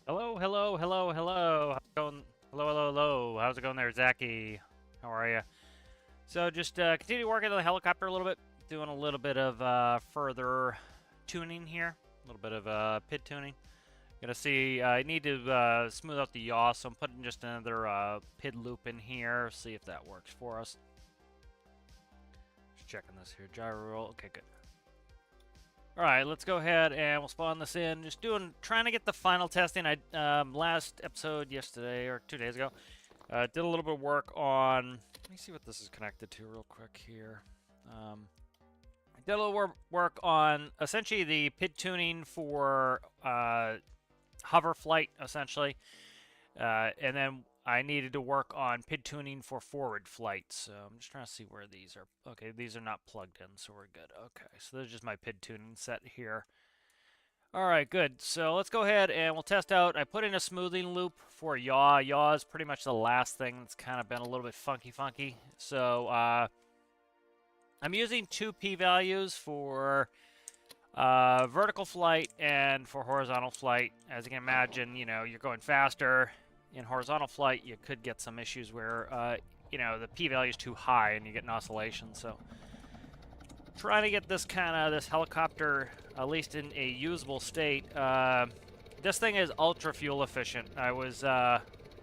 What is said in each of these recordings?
Hello, hello, hello, hello. How's it going? Hello, hello, hello. How's it going there, Zachy? How are you? So just continue working on the helicopter a little bit, doing a little bit of further tuning here, a little bit of pit tuning. Gonna see, I need to smooth out the yaw, so I'm putting just another pid loop in here, see if that works for us. Just checking this here, gyro roll. Okay, good. Alright, let's go ahead and we'll spawn this in. Just trying to get the final testing. I last episode yesterday or 2 days ago, did a little bit of work on. Let me see what this is connected to real quick here. I did a little work on essentially the PID tuning for hover flight, essentially, and then I needed to work on PID tuning for forward flight, so I'm just trying to see where these are. Okay, these are not plugged in, so we're good. Okay, so this is just my PID tuning set here. All right, good. So let's go ahead and we'll test out. I put in a smoothing loop for yaw. Yaw is pretty much the last thing that's kind of been a little bit funky. So I'm using two p-values for vertical flight and for horizontal flight. As you can imagine, you're going faster. In horizontal flight, you could get some issues where, the p-value is too high and you get an oscillation. So trying to get this helicopter at least in a usable state. This thing is ultra fuel efficient. I was did a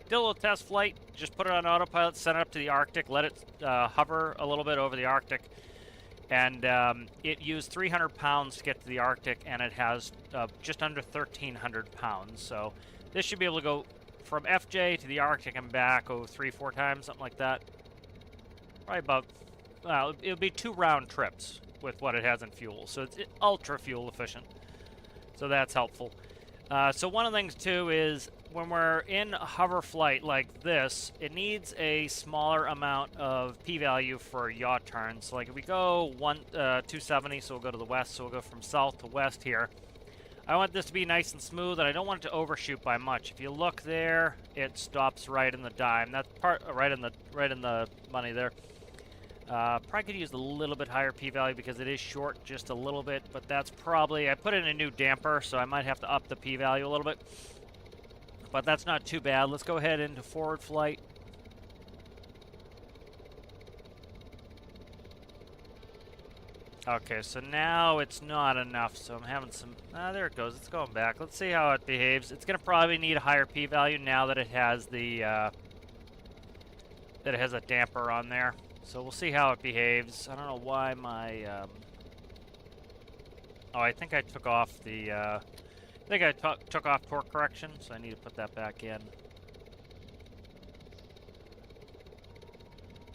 little test flight, just put it on autopilot, sent it up to the Arctic, let it hover a little bit over the Arctic, and it used 300 pounds to get to the Arctic, and it has just under 1,300 pounds. So this should be able to go from FJ to the Arctic and back, 3-4 times, something like that. Probably about, well, it'll be 2 round trips with what it has in fuel. So it's ultra fuel efficient. So that's helpful. So one of the things too is when we're in hover flight like this, it needs a smaller amount of p-value for yaw turns. So like if we go 270, so we'll go to the west, so we'll go from south to west here. I want this to be nice and smooth, and I don't want it to overshoot by much. If you look there, it stops right in the dime. That's right in the money there. Probably could use a little bit higher p-value because it is short just a little bit, but that's probably, I put in a new damper, so I might have to up the p-value a little bit. But that's not too bad. Let's go ahead into forward flight. Okay, so now it's not enough, so I'm having some... there it goes. It's going back. Let's see how it behaves. It's going to probably need a higher p-value now that it has the... that it has a damper on there. So we'll see how it behaves. I don't know why my... Oh, I think I took off the... I think I took off torque correction, so I need to put that back in.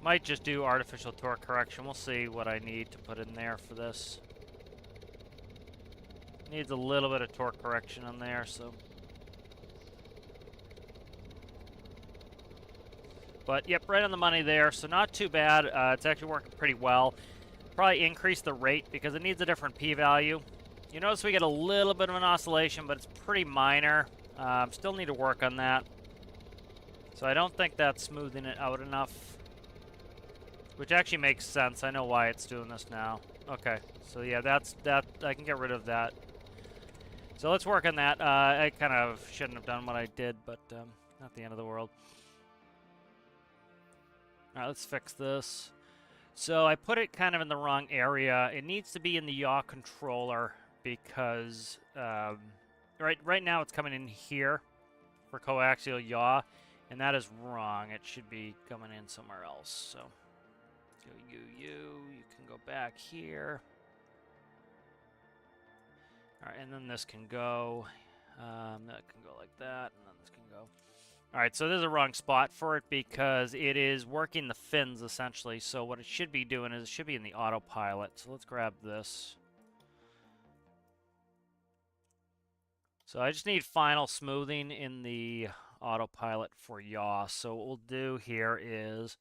Might just do artificial torque correction. We'll see what I need to put in there for this. Needs a little bit of torque correction in there, so... But, yep, right on the money there, so not too bad. It's actually working pretty well. Probably increase the rate because it needs a different p-value. You notice we get a little bit of an oscillation, but it's pretty minor. Still need to work on that. So I don't think that's smoothing it out enough. Which actually makes sense. I know why it's doing this now. Okay, so yeah, that. I can get rid of that. So let's work on that. I kind of shouldn't have done what I did, but not the end of the world. Alright, let's fix this. So I put it kind of in the wrong area. It needs to be in the yaw controller because right now it's coming in here for coaxial yaw, and that is wrong. It should be coming in somewhere else. So you can go back here. All right, and then this can go. That can go like that, and then this can go. All right, so this is a wrong spot for it because it is working the fins, essentially. So what it should be doing is it should be in the autopilot. So let's grab this. So I just need final smoothing in the autopilot for yaw. So what we'll do here is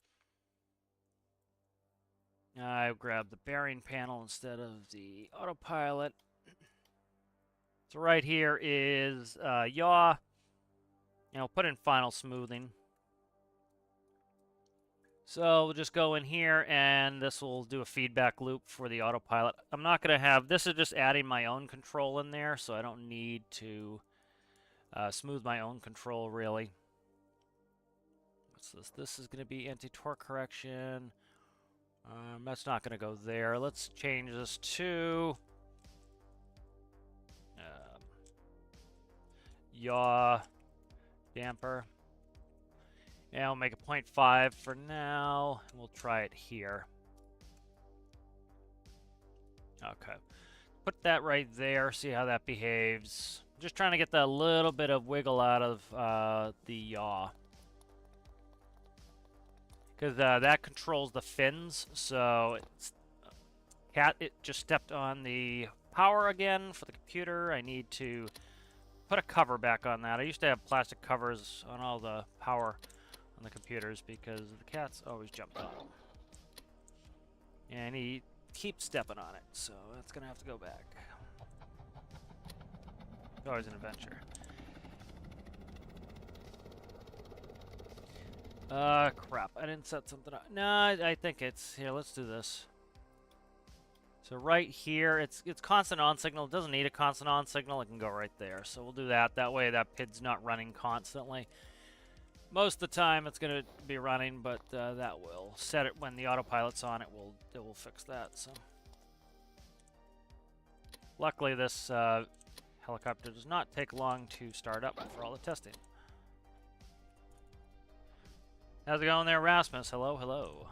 I grab the bearing panel instead of the autopilot. So right here is yaw. And I'll put in final smoothing. So we'll just go in here, and this will do a feedback loop for the autopilot. I'm not going to have... This is just adding my own control in there, so I don't need to smooth my own control, really. What's this? This is going to be anti-torque correction. That's not going to go there. Let's change this to yaw damper. Yeah, I'll make it 0.5 for now. We'll try it here. Okay. Put that right there, see how that behaves. Just trying to get that little bit of wiggle out of the yaw. Because that controls the fins, so it just stepped on the power again for the computer. I need to put a cover back on that. I used to have plastic covers on all the power on the computers because the cat's always jumped on them. And he keeps stepping on it, so that's going to have to go back. It's always an adventure. Crap. I didn't set something up. No, I think it's... Here, let's do this. So right here, it's constant on signal. It doesn't need a constant on signal. It can go right there. So we'll do that. That way that PID's not running constantly. Most of the time it's going to be running, but that will set it when the autopilot's on. It will fix that. So luckily this helicopter does not take long to start up for all the testing. How's it going there, Rasmus? Hello, hello.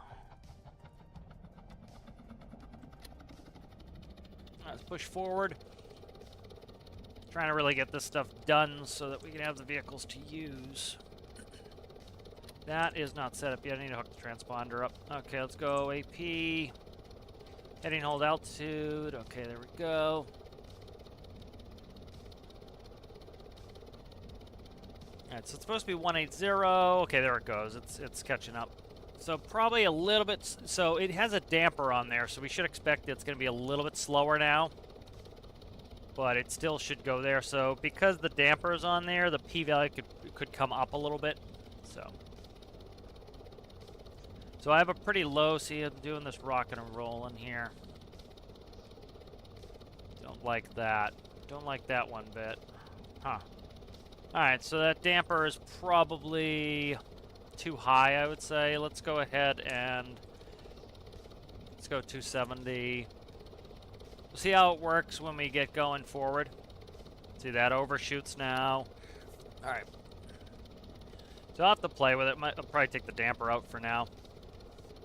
Let's push forward. Trying to really get this stuff done so that we can have the vehicles to use. That is not set up yet. I need to hook the transponder up. Okay, let's go AP. Heading hold altitude. Okay, there we go. Alright, so it's supposed to be 180. Okay, there it goes. It's catching up. So probably a little bit... So it has a damper on there, so we should expect it's going to be a little bit slower now. But it still should go there. So because the damper is on there, the p-value could come up a little bit. So I have a pretty low... See, I'm doing this rocking and rolling here. Don't like that. Don't like that one bit. Huh. Alright, so that damper is probably too high, I would say. Let's go ahead and let's go 270. We'll see how it works when we get going forward. See, that overshoots now. Alright. So I'll have to play with it. I'll probably take the damper out for now.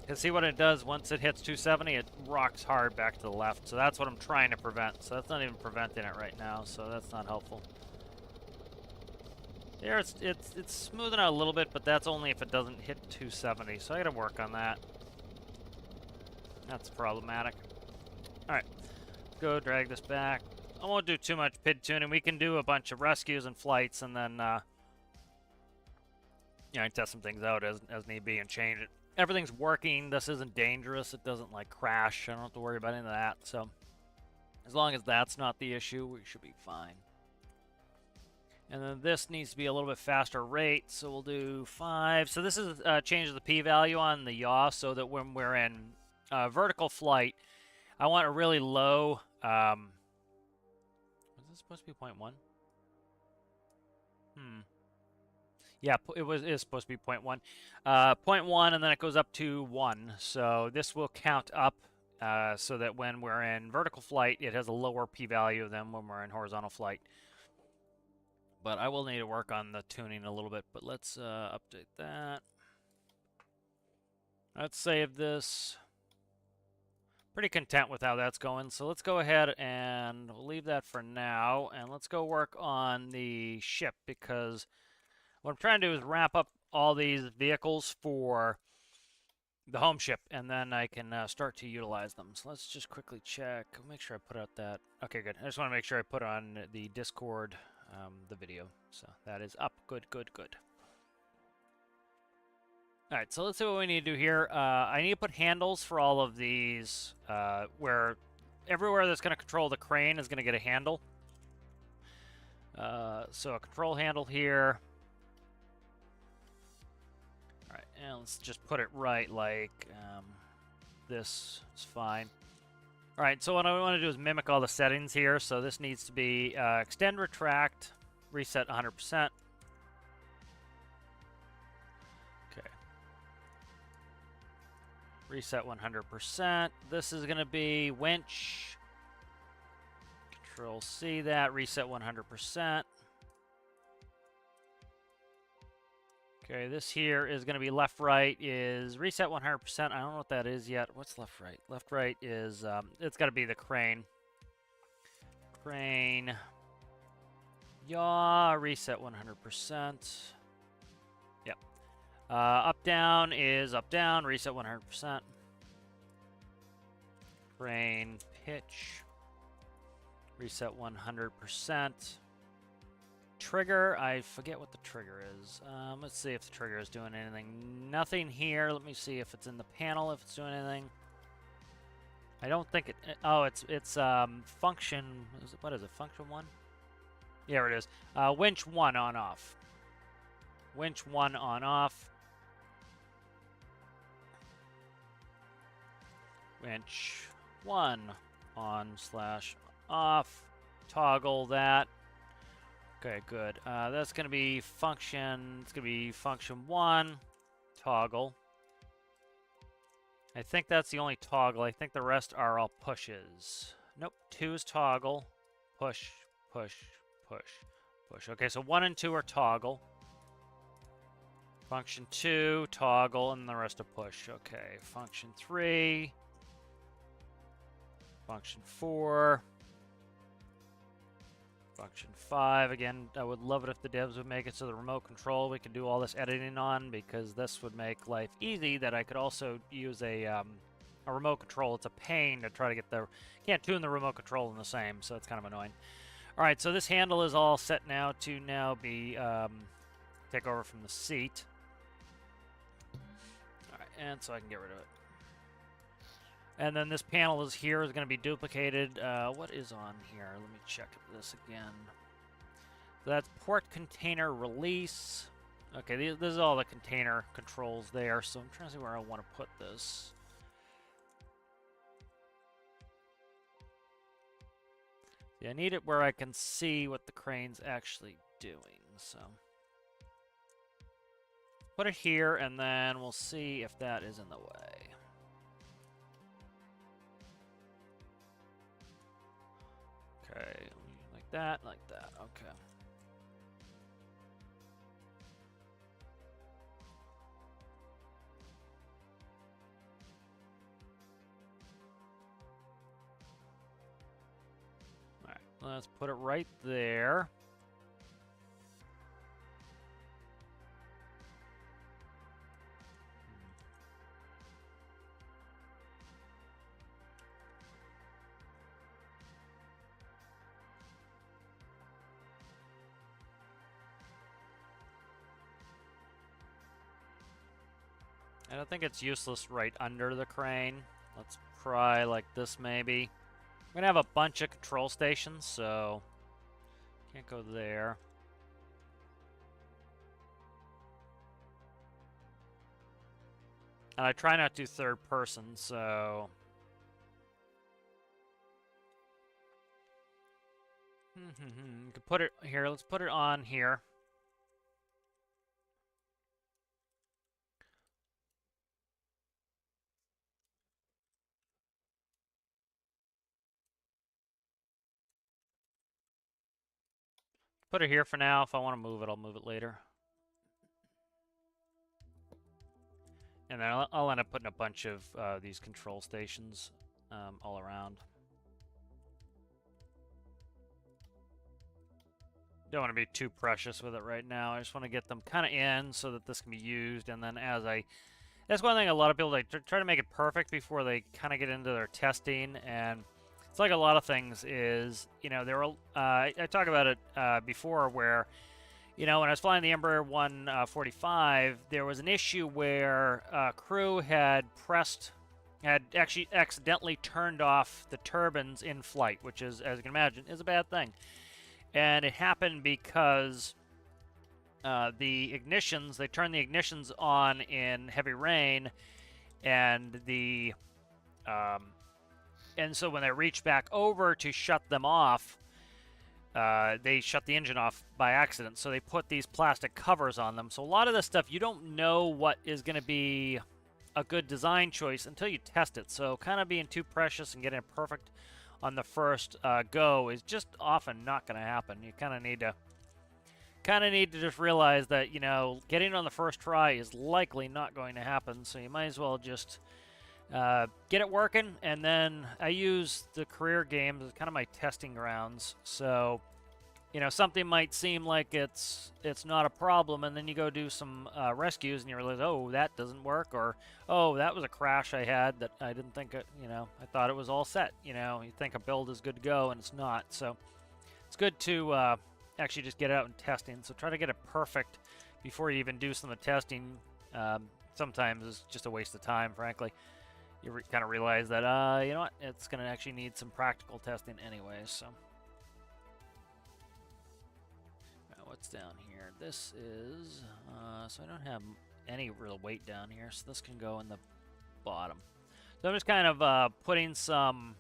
And see what it does once it hits 270, it rocks hard back to the left. So that's what I'm trying to prevent. So that's not even preventing it right now, so that's not helpful. There, it's smoothing out a little bit, but that's only if it doesn't hit 270. So I gotta work on that. That's problematic. Alright, let's go drag this back. I won't do too much PID tuning. We can do a bunch of rescues and flights, and then test some things out as need be and change it. Everything's working. This isn't dangerous. It doesn't like crash. I don't have to worry about any of that. So as long as that's not the issue, we should be fine. And then this needs to be a little bit faster rate, so we'll do 5. So this is change the p-value on the yaw, so that when we're in vertical flight, I want a really low. Was this supposed to be 0.1? Yeah, it is supposed to be 0.1. 0.1, and then it goes up to 1. So this will count up so that when we're in vertical flight, it has a lower p-value than when we're in horizontal flight. But I will need to work on the tuning a little bit, but let's update that. Let's save this. Pretty content with how that's going, so let's go ahead and we'll leave that for now, and let's go work on the ship, because what I'm trying to do is wrap up all these vehicles for the home ship, and then I can start to utilize them. So let's just quickly check. Make sure I put out that. Okay, good. I just want to make sure I put on the Discord the video. So that is up. Good, good, good. All right, so let's see what we need to do here. I need to put handles for all of these, where everywhere that's going to control the crane is going to get a handle. So a control handle here. All right, and let's just put it right like this. It's fine. All right, so what I want to do is mimic all the settings here. So this needs to be extend, retract. reset 100%. Okay. Reset 100%. This is going to be winch. Control C that. Reset 100%. Okay, this here is going to be left right is reset 100%. I don't know what that is yet. What's left right? Left right is, it's got to be the crane. Crane. Yaw, reset 100%. Yep. Up down is up down, reset 100%. Crane pitch. Reset 100%. Trigger, I forget what the trigger is. Let's see if the trigger is doing anything. Nothing here. Let me see if it's in the panel, if it's doing anything. I don't think it... Oh, it's function... What is it? Function 1? Yeah, it is. Winch 1 on off. Winch 1 on off. Winch 1 on / off. Toggle that. Okay, good. That's going to be function... It's going to be function 1. Toggle. I think that's the only toggle. I think the rest are all pushes. Nope. 2 is toggle. Push, push, push, push. Okay, so 1 and 2 are toggle. Function 2, toggle, and the rest are push. Okay, function 3. Function 4. Function 5. Again, I would love it if the devs would make it so the remote control we can do all this editing on, because this would make life easy, that I could also use a remote control. It's a pain to try to get the... Can't tune the remote control in the same, so it's kind of annoying. Alright, so this handle is all set now to be... take over from the seat. Alright, and so I can get rid of it. And then this panel is here is going to be duplicated. What is on here? Let me check this again. So that's port container release. Okay, this is all the container controls there. So I'm trying to see where I want to put this. Yeah, I need it where I can see what the crane's actually doing. So put it here, and then we'll see if that is in the way. Okay, like that, okay. Alright, let's put it right there. And I think it's useless right under the crane. Let's try like this maybe. We're going to have a bunch of control stations, so can't go there. And I try not to do third person, so... You can put it here. Let's put it on here. Put it here for now. If I want to move it, I'll move it later. And then I'll end up putting a bunch of these control stations all around. Don't want to be too precious with it right now. I just want to get them kind of in so that this can be used. And then as I... That's one thing a lot of people, they try to make it perfect before they kind of get into their testing. And it's like a lot of things is, you know, there are... I talked about it before where, you know, when I was flying the Embraer 145, there was an issue where crew had actually accidentally turned off the turbines in flight, which is, as you can imagine, is a bad thing. And it happened because the ignitions, they turned the ignitions on in heavy rain, and the and so when they reached back over to shut them off, they shut the engine off by accident. So they put these plastic covers on them. So a lot of this stuff, you don't know what is going to be a good design choice until you test it. So kind of being too precious and getting it perfect on the first go is just often not going to happen. You kind of need to just realize that, you know, getting it on the first try is likely not going to happen. So you might as well just get it working. And then I use the career games as kind of my testing grounds. So, you know, something might seem like it's not a problem, and then you go do some rescues and you realize, oh, that doesn't work, or oh, that was a crash I had that I didn't think it, you know, I thought it was all set. You know, you think a build is good to go and it's not. So it's good to actually just get it out and testing. So try to get it perfect before you even do some of the testing. Sometimes it's just a waste of time, frankly. You kind of realize that, you know what, it's going to actually need some practical testing anyway. So what's down here? This is, so I don't have any real weight down here, so this can go in the bottom. So I'm just kind of putting some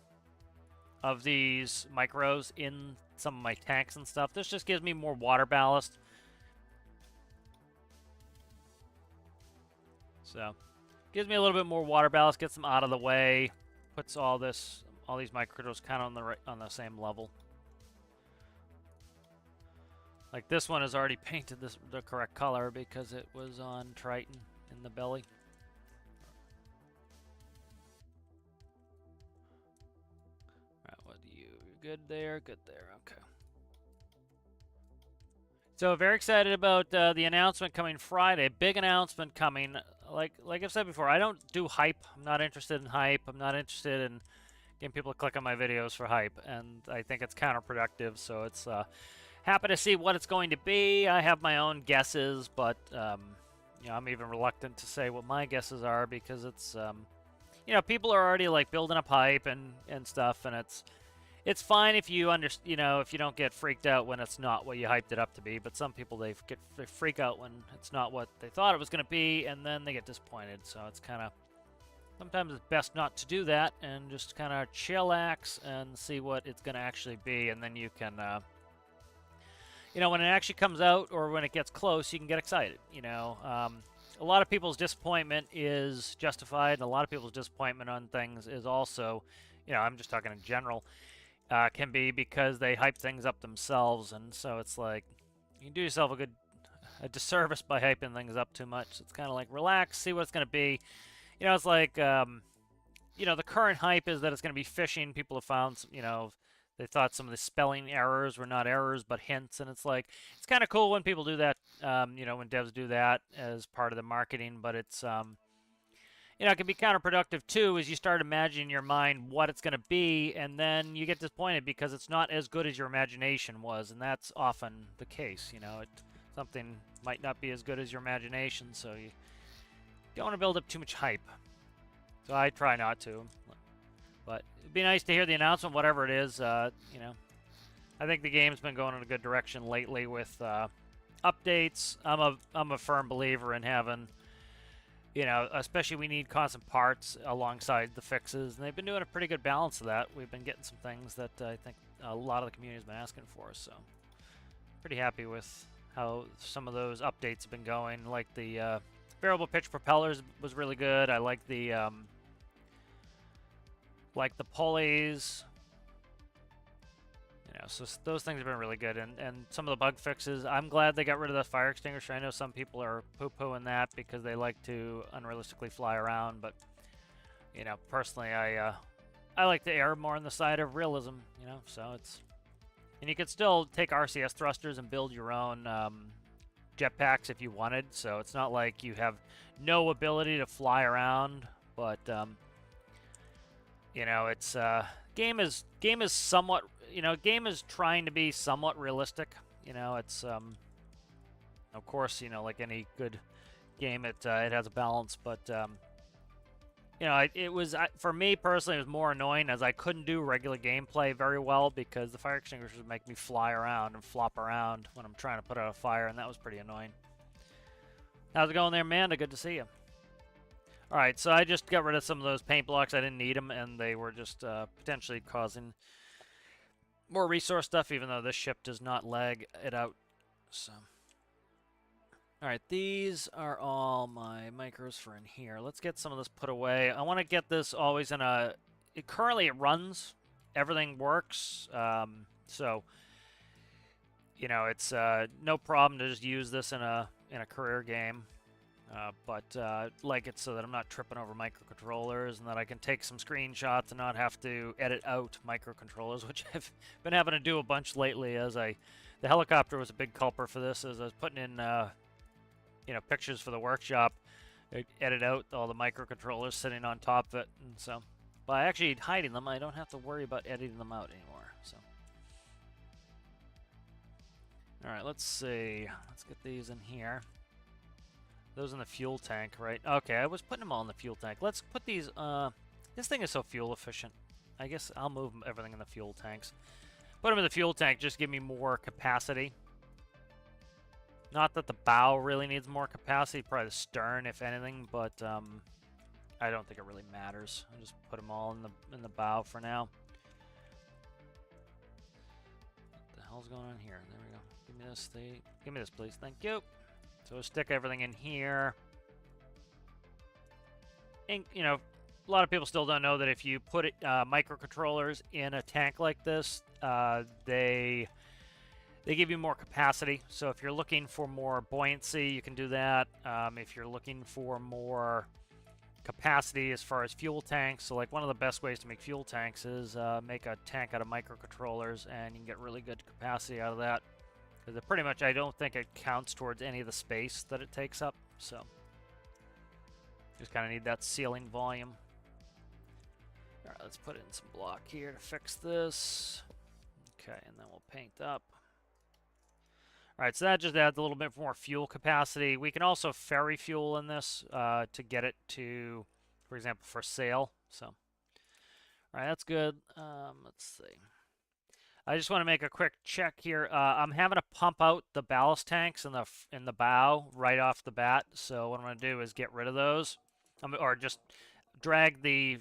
of these micros in some of my tanks and stuff. This just gives me more water ballast. So gives me a little bit more water ballast, gets them out of the way, puts all these micros kind of on the same level. Like this one is already painted the correct color because it was on Triton in the belly. Alright, what do you? You're good there, okay. So very excited about the announcement coming Friday. Big announcement coming. Like I've said before, I don't do hype. I'm not interested in hype. I'm not interested in getting people to click on my videos for hype, and I think it's counterproductive. So it's happy to see what it's going to be. I have my own guesses, but you know, I'm even reluctant to say what my guesses are because it's you know, people are already like building up hype and stuff, and it's fine if you you know, if you don't get freaked out when it's not what you hyped it up to be. But some people they freak out when it's not what they thought it was going to be, and then they get disappointed. So it's kind of sometimes it's best not to do that and just kind of chillax and see what it's going to actually be, and then you can. You know, when it actually comes out or when it gets close, you can get excited. You know, a lot of people's disappointment is justified, and a lot of people's disappointment on things is also, you know, I'm just talking in general, can be because they hype things up themselves, and so it's like you can do yourself a disservice by hyping things up too much. It's kind of like relax, see what it's going to be. You know, it's like, you know, the current hype is that it's going to be fishing. People have found, you know. They thought some of the spelling errors were not errors, but hints, and it's like it's kind of cool when people do that. You know, when devs do that as part of the marketing, but it's you know, it can be counterproductive too, as you start imagining in your mind what it's going to be, and then you get disappointed because it's not as good as your imagination was, and that's often the case. You know, something might not be as good as your imagination, so you don't want to build up too much hype. So I try not to. But it'd be nice to hear the announcement, whatever it is. You know, I think the game's been going in a good direction lately with updates. I'm a firm believer in having, you know, especially we need constant parts alongside the fixes, and they've been doing a pretty good balance of that. We've been getting some things that I think a lot of the community has been asking for, so pretty happy with how some of those updates have been going. Like the variable pitch propellers was really good. I like the pulleys, you know, so those things have been really good, and some of the bug fixes, I'm glad they got rid of the fire extinguisher. I know some people are poo-pooing that because they like to unrealistically fly around, but, you know, personally, I like to err more on the side of realism, you know, so it's, and you could still take RCS thrusters and build your own jetpacks if you wanted, so it's not like you have no ability to fly around, but, you know, it's game is somewhat, you know, game is trying to be somewhat realistic. You know, it's of course, you know, like any good game, it has a balance, but you know, it was for me personally, it was more annoying as I couldn't do regular gameplay very well because the fire extinguishers would make me fly around and flop around when I'm trying to put out a fire, and that was pretty annoying. How's it going there, Amanda? Good to see you. Alright, so I just got rid of some of those paint blocks. I didn't need them, and they were just potentially causing more resource stuff, even though this ship does not lag it out. So, all right, these are all my micros for in here. Let's get some of this put away. I want to get this always in a. Currently, it runs. Everything works. So, you know, it's no problem to just use this in a career game. But like it so that I'm not tripping over microcontrollers and that I can take some screenshots and not have to edit out microcontrollers, which I've been having to do a bunch lately. The helicopter was a big culprit for this, as I was putting in you know, pictures for the workshop. I edit out all the microcontrollers sitting on top of it, and so by actually hiding them, I don't have to worry about editing them out anymore. So, all right, let's see. Let's get these in here. Those in the fuel tank, right? Okay, I was putting them all in the fuel tank. Let's put these, this thing is so fuel efficient. I guess I'll move everything in the fuel tanks. Put them in the fuel tank, just give me more capacity. Not that the bow really needs more capacity, probably the stern, if anything, but, I don't think it really matters. I'll just put them all in the bow for now. What the hell's going on here? There we go. Give me this, give me this, please. Thank you. So we'll stick everything in here. And, you know, a lot of people still don't know that if you put microcontrollers in a tank like this, they give you more capacity. So if you're looking for more buoyancy, you can do that. If you're looking for more capacity as far as fuel tanks, so like one of the best ways to make fuel tanks is make a tank out of microcontrollers, and you can get really good capacity out of that. Because pretty much, I don't think it counts towards any of the space that it takes up, so just kind of need that ceiling volume. All right, let's put in some block here to fix this. Okay, and then we'll paint up. All right, so that just adds a little bit more fuel capacity. We can also ferry fuel in this to get it to, for example, for sail. So, all right, that's good. Let's see. I just want to make a quick check here. I'm having to pump out the ballast tanks in the bow right off the bat. So what I'm going to do is get rid of those, or just drag the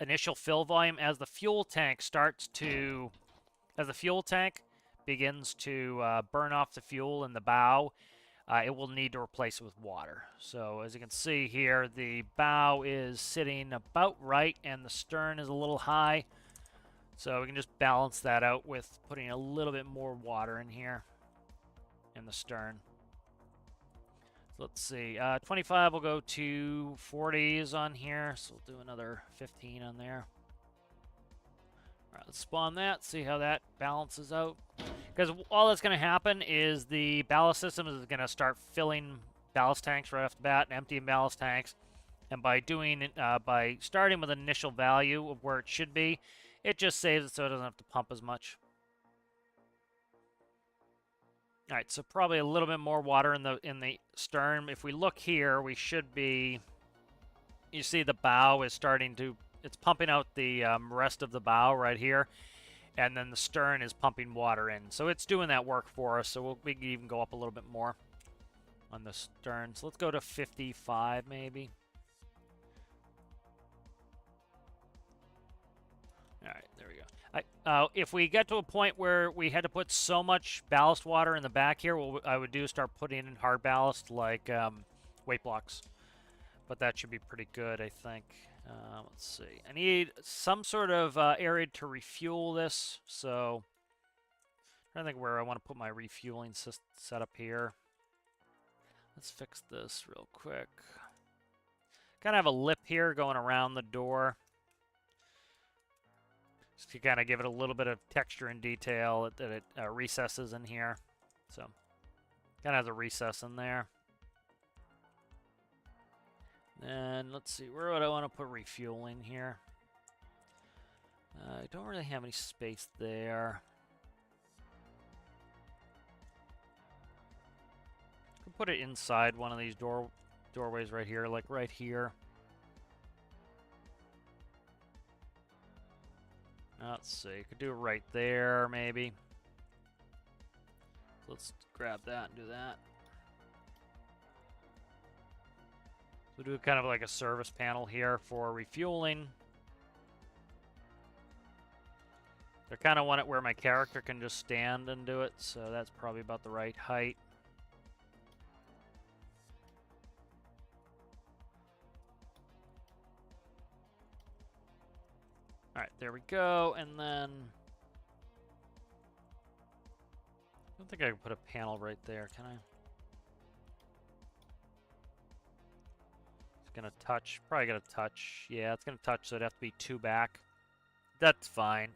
initial fill volume as the fuel tank begins to burn off the fuel in the bow. It will need to replace it with water. So as you can see here, the bow is sitting about right, and the stern is a little high. So we can just balance that out with putting a little bit more water in here in the stern. So let's see. 25 will go to 40s on here. So we'll do another 15 on there. All right, let's spawn that, see how that balances out. Because all that's going to happen is the ballast system is going to start filling ballast tanks right off the bat and emptying ballast tanks. And by starting with an initial value of where it should be, it just saves it so it doesn't have to pump as much. All right, so probably a little bit more water in the stern. If we look here, we should be. You see the bow is starting to. It's pumping out the rest of the bow right here, and then the stern is pumping water in. So it's doing that work for us. So we can even go up a little bit more on the stern. So let's go to 55 maybe. All right, there we go. If we get to a point where we had to put so much ballast water in the back here, what I would do is start putting in hard ballast like weight blocks. But that should be pretty good, I think. Let's see. I need some sort of area to refuel this. So I'm trying to think where I want to put my refueling setup here. Let's fix this real quick. Kind of have a lip here going around the door. Just to kind of give it a little bit of texture and detail that it recesses in here. So, kind of has a recess in there. And let's see, where would I want to put refueling here? I don't really have any space there. I could put it inside one of these doorways right here, like right here. Let's see, could do it right there, maybe. So let's grab that and do that. So do kind of like a service panel here for refueling. There kind of want it where my character can just stand and do it, so that's probably about the right height. Alright, there we go, and then... I don't think I can put a panel right there, can I? It's gonna touch. Probably gonna touch. Yeah, it's gonna touch, so it'd have to be 2 back. That's fine.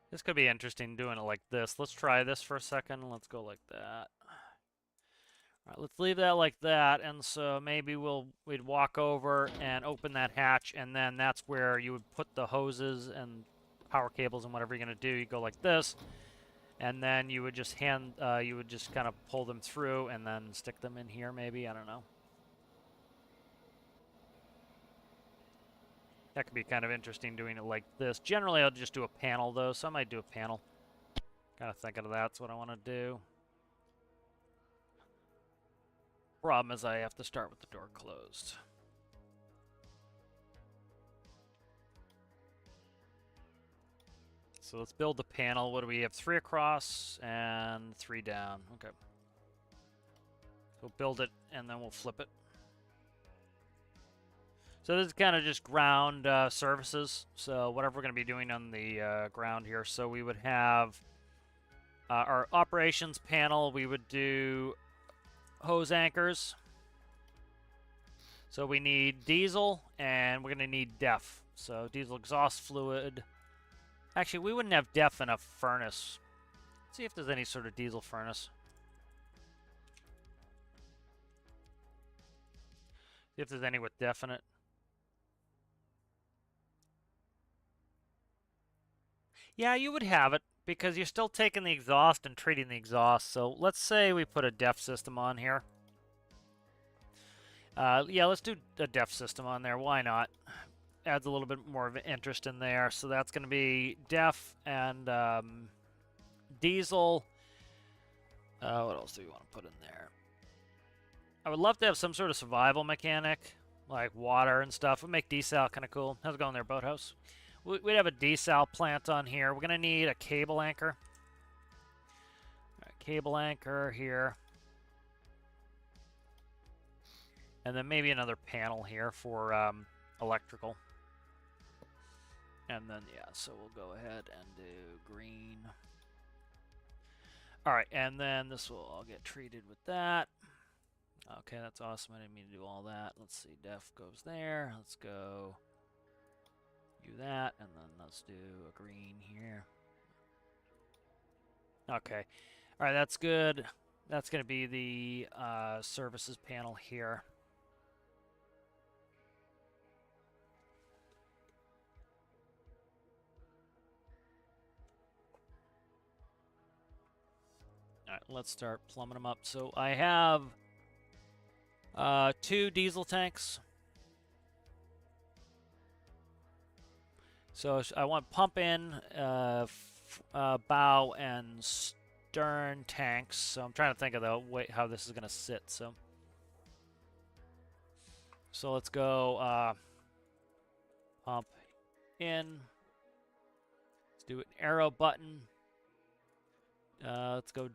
This could be interesting doing it like this. Let's try this for a second. Let's go like that. All right, let's leave that like that, and so maybe we'd walk over and open that hatch, and then that's where you would put the hoses and power cables and whatever you're gonna do. You go like this, and then you would just kind of pull them through and then stick them in here. Maybe, I don't know. That could be kind of interesting doing it like this. Generally, I'll just do a panel though, so I might do a panel. Kind of thinking of that's what I want to do. Problem is I have to start with the door closed. So let's build the panel. What do we have? 3 across and 3 down. Okay. So we'll build it and then we'll flip it. So this is kind of just ground surfaces. So whatever we're going to be doing on the ground here. So we would have our operations panel. We would do hose anchors. So we need diesel, and we're going to need DEF. So diesel exhaust fluid. Actually, we wouldn't have DEF in a furnace. Let's see if there's any sort of diesel furnace. See if there's any with DEF in it. Yeah, you would have it, because you're still taking the exhaust and treating the exhaust. So let's say we put a DEF system on here. Yeah, let's do a DEF system on there. Why not? Adds a little bit more of an interest in there. So that's going to be DEF and diesel. What else do we want to put in there? I would love to have some sort of survival mechanic, like water and stuff. Would make desal kind of cool. How's it going there, Boathouse? We'd have a desal plant on here. We're going to need a cable anchor. All right, cable anchor here. And then maybe another panel here for electrical. And then, yeah, so we'll go ahead and do green. All right, and then this will all get treated with that. Okay, that's awesome. I didn't mean to do all that. Let's see, DEF goes there. Let's go do that, and then let's do a green here. Okay. All right, that's good. That's going to be the services panel here. All right, let's start plumbing them up. So I have 2 diesel tanks. So I want pump in, bow, and stern tanks. So I'm trying to think of the way how this is going to sit. So let's go pump in. Let's do an arrow button. Let's go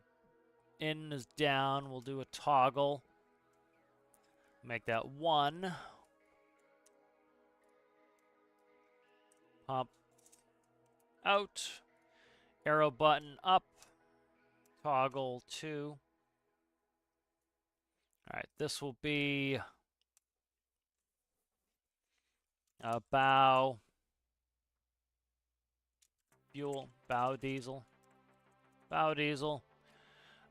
in is down. We'll do a toggle. Make that 1. Pump out. Arrow button up. Toggle 2. All right, this will be bow, fuel, bow diesel. Bow diesel.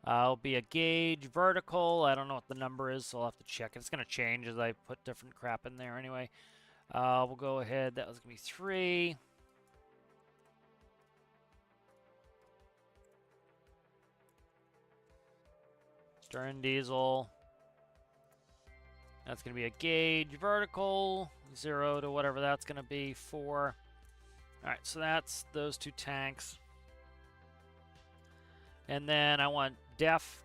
It'll be a gauge vertical. I don't know what the number is, so I'll have to check it. It's going to change as I put different crap in there anyway. We'll go ahead. That was going to be 3. Stern diesel. That's going to be a gauge vertical. 0 to whatever that's going to be. 4. All right, so that's those 2 tanks. And then I want def.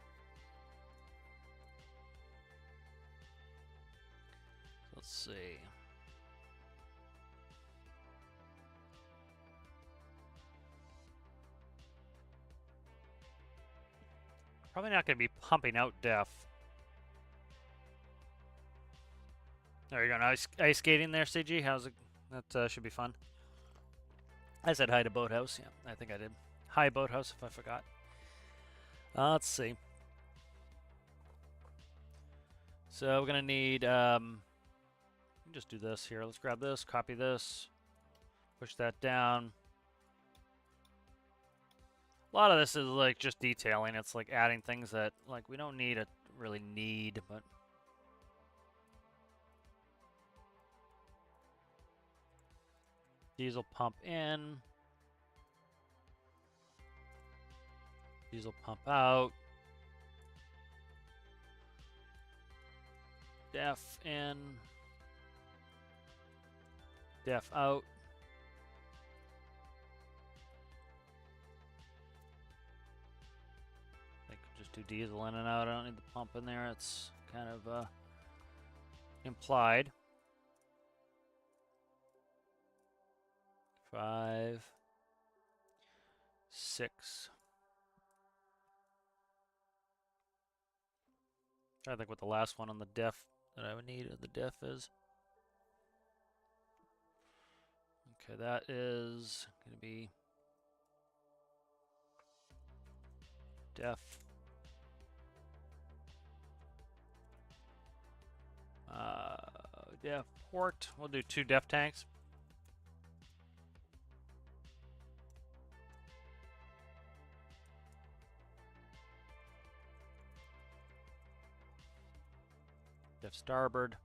Let's see. Probably not going to be pumping out def. There you go. Ice skating there, CG. How's it? That should be fun. I said hi to Boathouse. Yeah, I think I did. Hi, Boathouse, if I forgot. Let's see. So we're going to need... just do this here. Let's grab this, copy this, push that down. A lot of this is like just detailing. It's like adding things that like we don't really need, but diesel pump in, diesel pump out, def in, def out. Just do diesel in and out. I don't need the pump in there. It's kind of implied. 5, 6. I think what the last one on the def that I would need the def is. Okay, that is going to be def. Def port. We'll do 2 def tanks. Def starboard.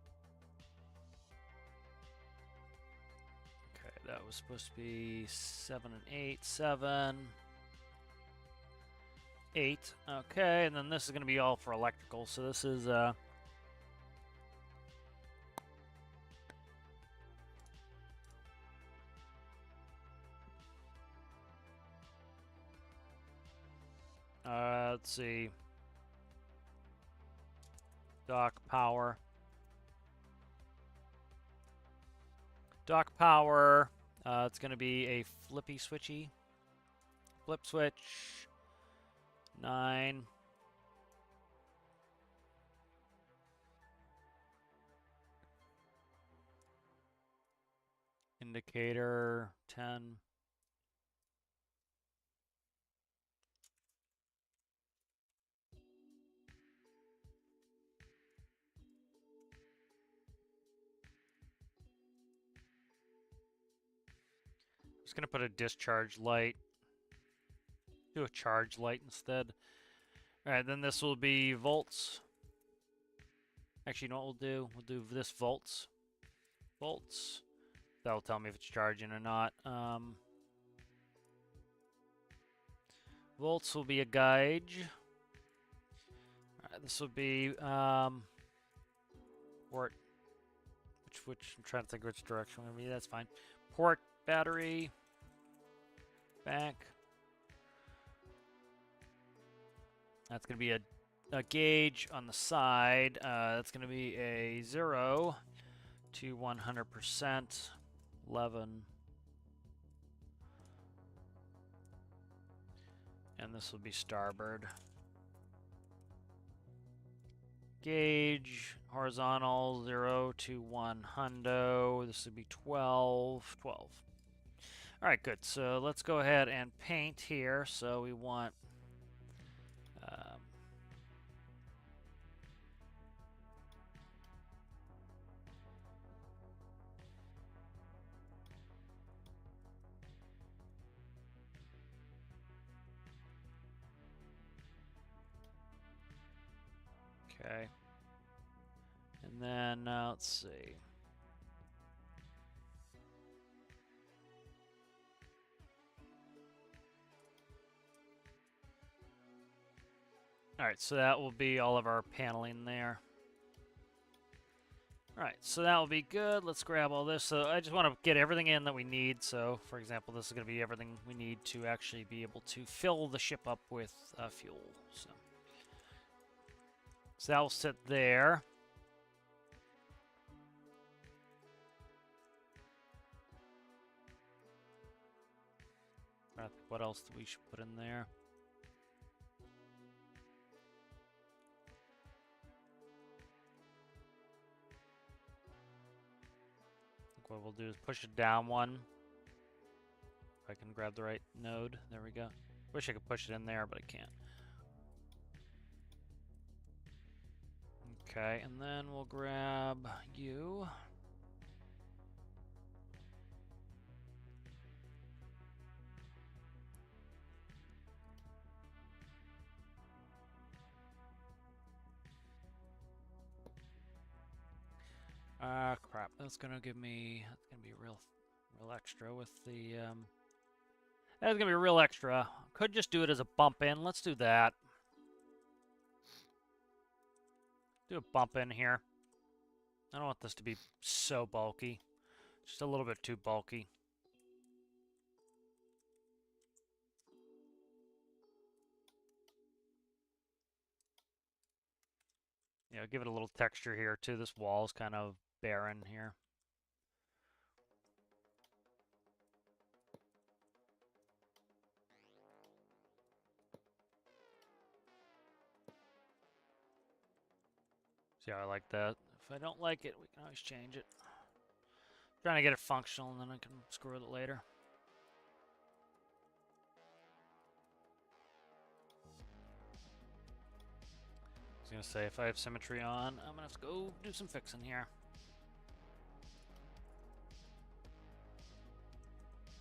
Okay, that was supposed to be 7 and 8. 7, 8. Okay, and then this is going to be all for electrical. So this is let's see. Dock power. Dock power. It's going to be a flippy switchy. Flip switch. 9. Indicator. 10. Just going to put a discharge light. Do a charge light instead. Alright, then this will be volts. Actually, you know what we'll do? We'll do this volts. Volts. That'll tell me if it's charging or not. Volts will be a gauge. Alright, this will be port. Which I'm trying to think which direction we're gonna be. That's fine. Port battery. Back. That's going to be a gauge on the side. That's going to be a 0 to 100%. 11. And this will be starboard. Gauge, horizontal, 0 to 100. This would be 12. 12. All right, good. So let's go ahead and paint here. So we want okay. And then let's see. All right, so that will be all of our paneling there. Alright, so that will be good. Let's grab all this. So I just want to get everything in that we need. So, for example, this is going to be everything we need to actually be able to fill the ship up with fuel. So that will sit there. What else do we should put in there? What we'll do is push it down one. If I can grab the right node. There we go. Wish I could push it in there, but I can't. Okay, and then we'll grab you. Crap. That's gonna give me. That's gonna be real extra with the. That's gonna be real extra. Could just do it as a bump in. Let's do that. Do a bump in here. I don't want this to be so bulky. Just a little bit too bulky. Yeah, give it a little texture here too. This wall is kind of barren here. See how I like that? If I don't like it, we can always change it. Trying to get it functional, and then I can screw with it later. I was gonna say, if I have symmetry on, I'm gonna have to go do some fixing here.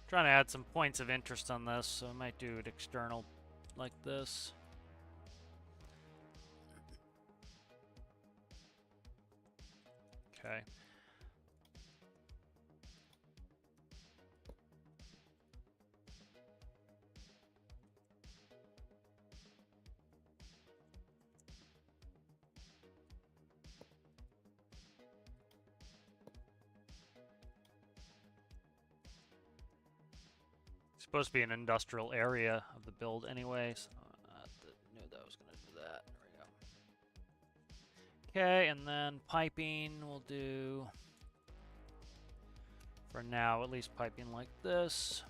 Trying to add some points of interest on this, so I might do it external like this. Okay. It's supposed to be an industrial area of the build anyway, so I knew that I was going to do that. There we go. Okay, and then piping we'll do, for now, at least piping like this.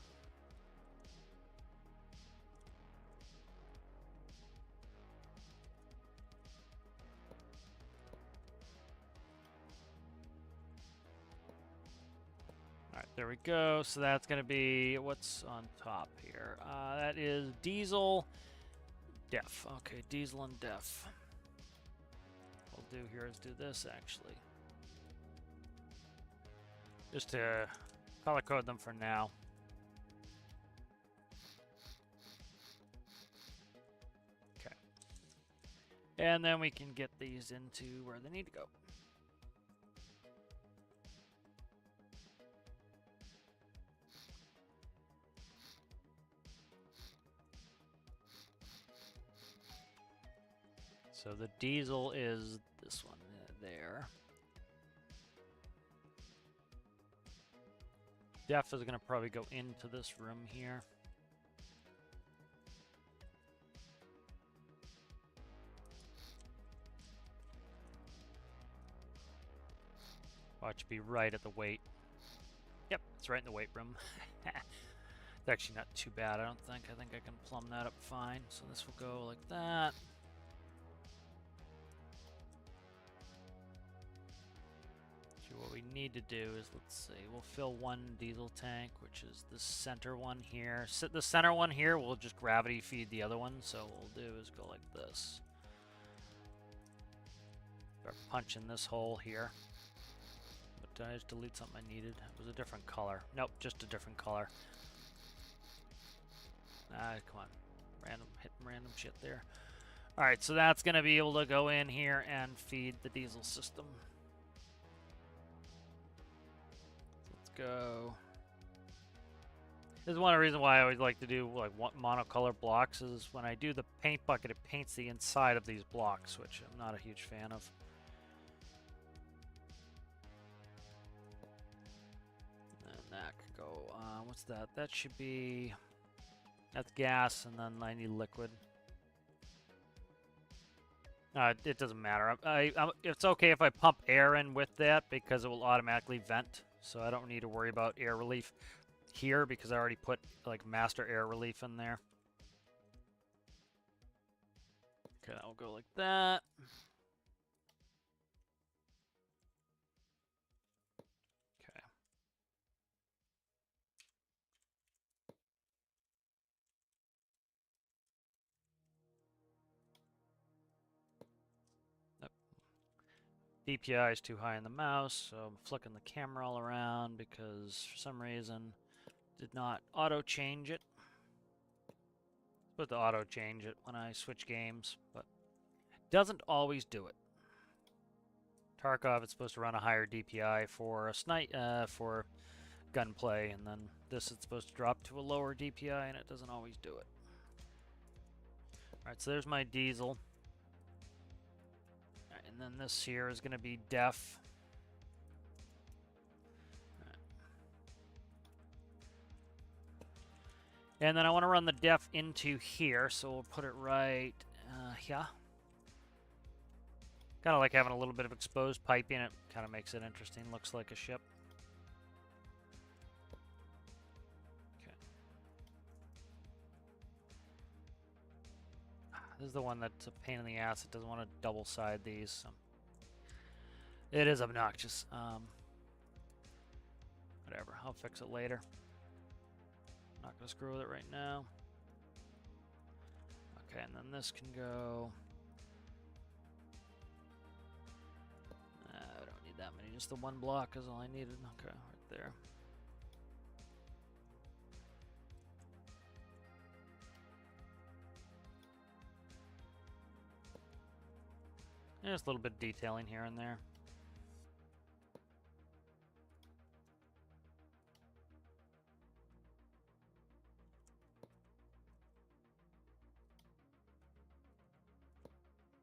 Alright, there we go. So that's going to be, what's on top here? That is diesel, def. Okay, diesel and def. What we'll do here is do this, actually. Just to color code them for now. Okay. And then we can get these into where they need to go. So the diesel is this one there. Def is going to probably go into this room here. Watch be right at the weight. Yep, it's right in the weight room. It's actually not too bad, I don't think. I think I can plumb that up fine. So this will go like that. What we need to do is, let's see, we'll fill one diesel tank, which is the center one here. The center one here, we'll just gravity feed the other one. So what we'll do is go like this. Start punching this hole here. But did I just delete something I needed? It was a different color. Nope, just a different color. Come on. Hitting random shit there. Alright, so that's going to be able to go in here and feed the diesel system. Go. This is one of the reasons why I always like to do like monocolor blocks, is when I do the paint bucket, it paints the inside of these blocks, which I'm not a huge fan of. back. Go. What's that? That should be. That's gas, and then I need liquid. It doesn't matter. It's okay if I pump air in with that because it will automatically vent. So I don't need to worry about air relief here because I already put like master air relief in there. Okay, that will go like that. Okay. Nope. DPI is too high in the mouse, so I'm flicking the camera all around because for some reason did not auto change it. Supposed to auto change it when I switch games, but doesn't always do it. Tarkov, it's supposed to run a higher DPI for a for gunplay, and then this is supposed to drop to a lower DPI, and it doesn't always do it. Alright, so there's my diesel. Alright, and then this here is going to be def. Right. And then I want to run the def into here, so we'll put it right here. Kind of like having a little bit of exposed piping. It kind of makes it interesting. Looks like a ship. Okay. This is the one that's a pain in the ass. It doesn't want to double side these. So. It is obnoxious. Whatever. I'll fix it later. Not going to screw with it right now. Okay, and then this can go... I don't need that many. Just the one block is all I needed. Okay, right there. Just a little bit of detailing here and there.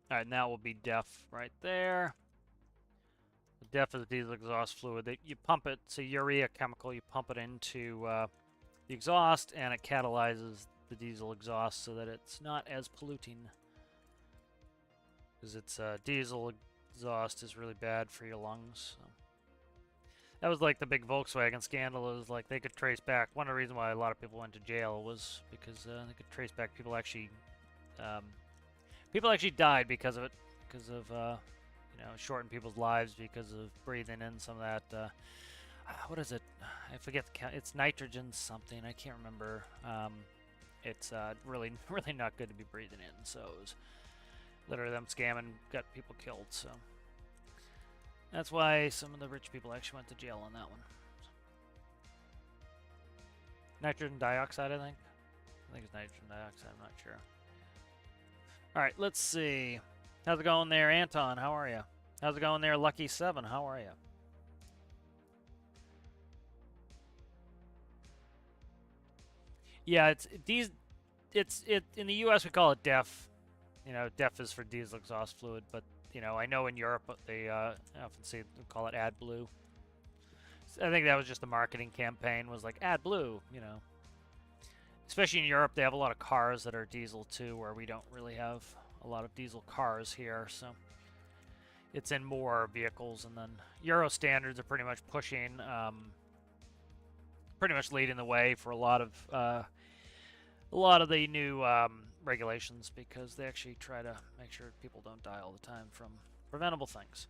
All right, now will be def right there. The def is diesel exhaust fluid. You pump it, it's a urea chemical. You pump it into the exhaust, and it catalyzes the diesel exhaust so that it's not as polluting. Because it's diesel exhaust is really bad for your lungs. So. That was like the big Volkswagen scandal. It was like they could trace back. One of the reasons why a lot of people went to jail was because they could trace back people actually died because of it, because of you know, shorten people's lives because of breathing in some of that. What is it? I forget. It's nitrogen something. I can't remember. It's really not good to be breathing in. So it was literally them scamming, got people killed. So that's why some of the rich people actually went to jail on that one. Nitrogen dioxide, I think. I think it's nitrogen dioxide. I'm not sure. All right, let's see. How's it going there, Anton? How are you? How's it going there, Lucky7? How are you? Yeah, it's in the U.S. we call it DEF. You know, DEF is for diesel exhaust fluid, but you know, I know in Europe they often call it AdBlue. So I think that was just the marketing campaign, was like AdBlue. You know, especially in Europe, they have a lot of cars that are diesel too, where we don't really have a lot of diesel cars here, so it's in more vehicles. And then Euro standards are pretty much pushing, pretty much leading the way for a lot of the new regulations, because they actually try to make sure people don't die all the time from preventable things,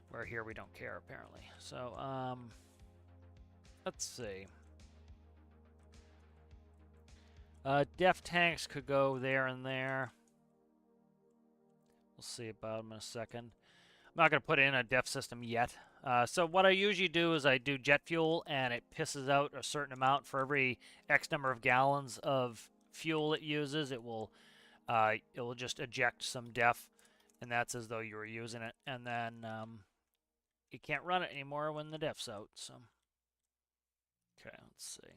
where here we don't care apparently. So let's see. Def tanks could go there and there. We'll see about them in a second. I'm not going to put in a def system yet. So what I usually do is I do jet fuel, and it pisses out a certain amount for every X number of gallons of fuel it uses. It will just eject some def, and that's as though you were using it. And then you can't run it anymore when the def's out. So, okay, let's see.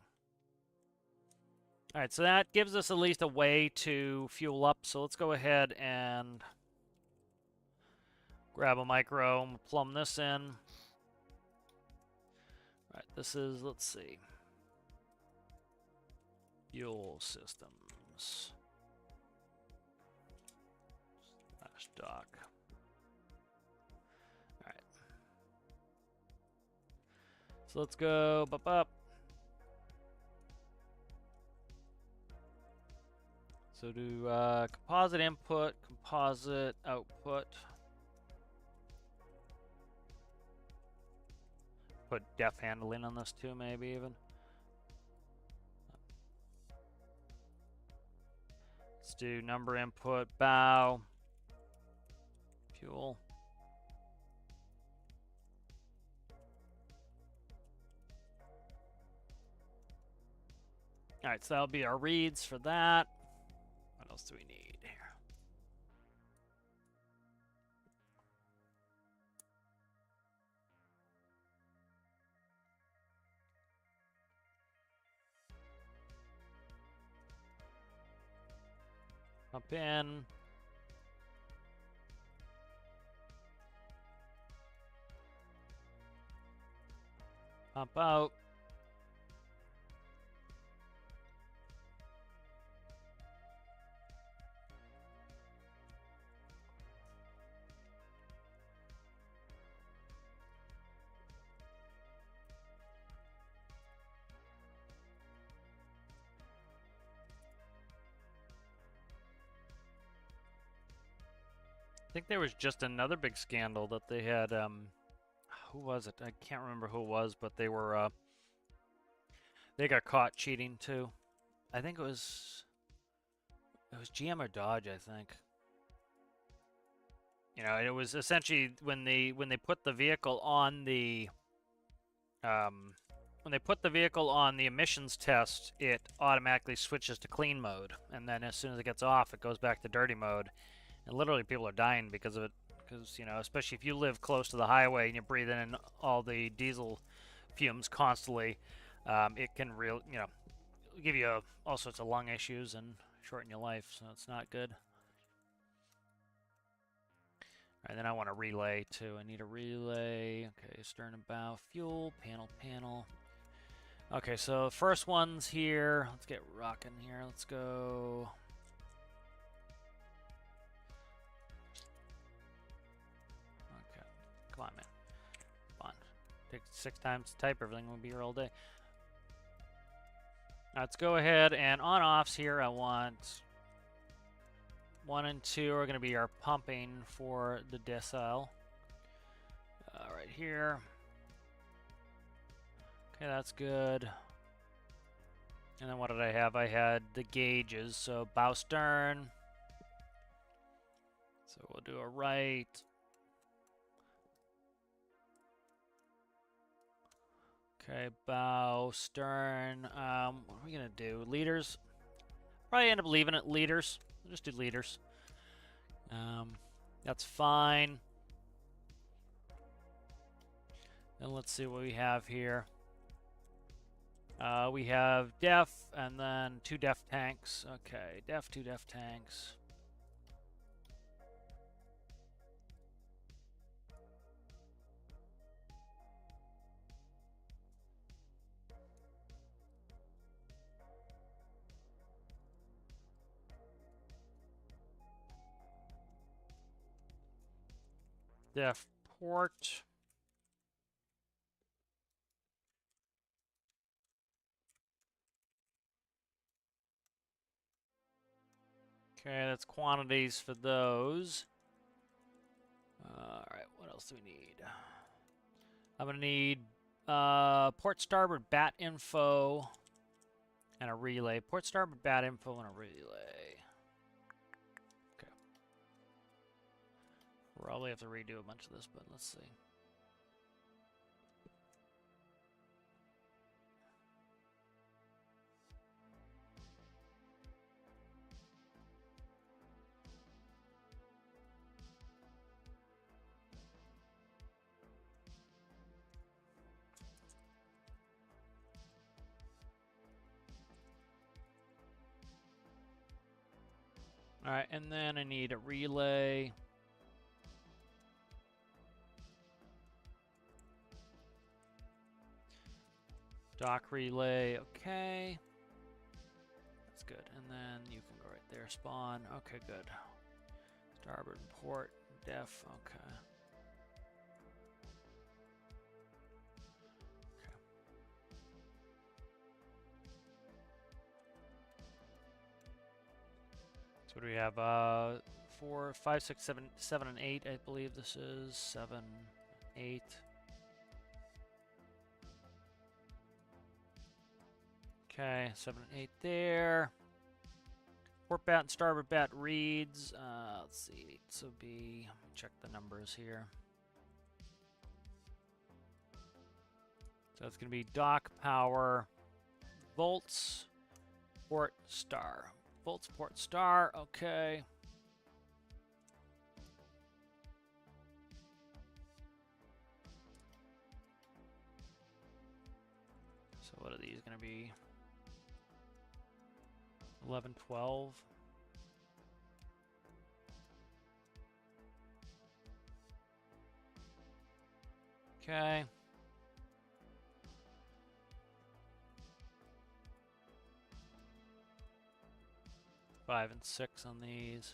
All right, so that gives us at least a way to fuel up. So let's go ahead and grab a micro and plumb this in. All right, this is, let's see. Fuel systems. Dock. Alright. So let's go up. So do composite input, composite output. Put def handling on this too, maybe even. Let's do number input, bow, fuel. All right, so that'll be our reads for that. What else do we need here? Pump in. Pump out. I think there was just another big scandal that they had. Who was it? I can't remember who it was, but they were. They got caught cheating too. I think it was GM or Dodge. I think. You know, it was essentially when they put the vehicle on the emissions test, it automatically switches to clean mode, and then as soon as it gets off, it goes back to dirty mode. And literally, people are dying because of it. Because, you know, especially if you live close to the highway and you're breathing in all the diesel fumes constantly, it can give you all sorts of lung issues and shorten your life. So it's not good. All right, then I want a relay too. I need a relay. Okay, stern and bow, fuel, panel. Okay, so the first one's here. Let's get rocking here. Let's go. Okay, come on, man. Come on. Take 6 times to type. Everything will be here all day. Now let's go ahead and on-offs here. I want 1 and 2 are going to be our pumping for the decile. Right here. Okay, that's good. And then what did I have? I had the gauges. So bow stern. So we'll do a right. Okay, bow stern. What are we going to do? Leaders? Probably end up leaving it leaders. We'll just do leaders. That's fine. And let's see what we have here. We have def and then 2 def tanks. Okay, def, 2 def tanks. Def port. Okay, that's quantities for those. Alright, what else do we need? I'm going to need port starboard bat info and a relay. Port starboard bat info and a relay. Okay. Probably have to redo a bunch of this, but let's see. Alright, and then I need a relay. Dock relay, okay. good. And then you can go right there, spawn. Okay, good. Starboard port, def, okay. So what do we have? 4, 5, 6, 7, 7, and 8. I believe this is 7, 8. Okay, 7 and 8 there. Port bat and starboard bat reads. Let's see. This will be. Check the numbers here. So it's going to be dock power, volts, port star. Volts, port star. Okay. So what are these going to be? 11, 12. Okay. Five and 6 on these.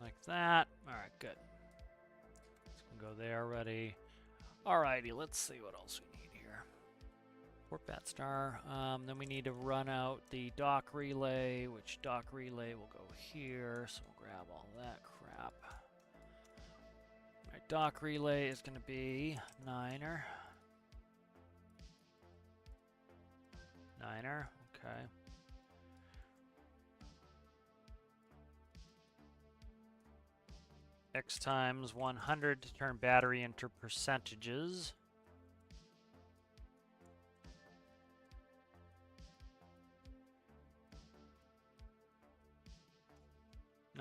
Like that. All right, good. Go there already. Alrighty, let's see what else we need here. Port bat star. Then we need to run out the dock relay, which dock relay will go here. So we'll grab all that crap. Alright, dock relay is going to be 9er. 9er, okay. X times 100 to turn battery into percentages.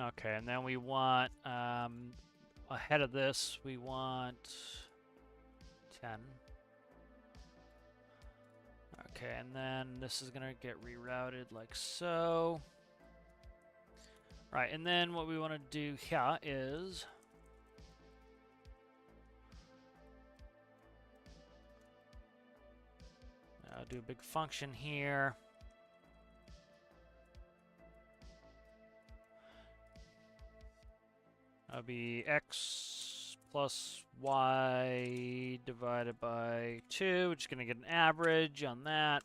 Okay, and then we want, ahead of this, we want 10. Okay, and then this is going to get rerouted like so. Right, and then what we want to do here is I'll do a big function here. That'll be x plus y divided by 2, which is going to get an average on that.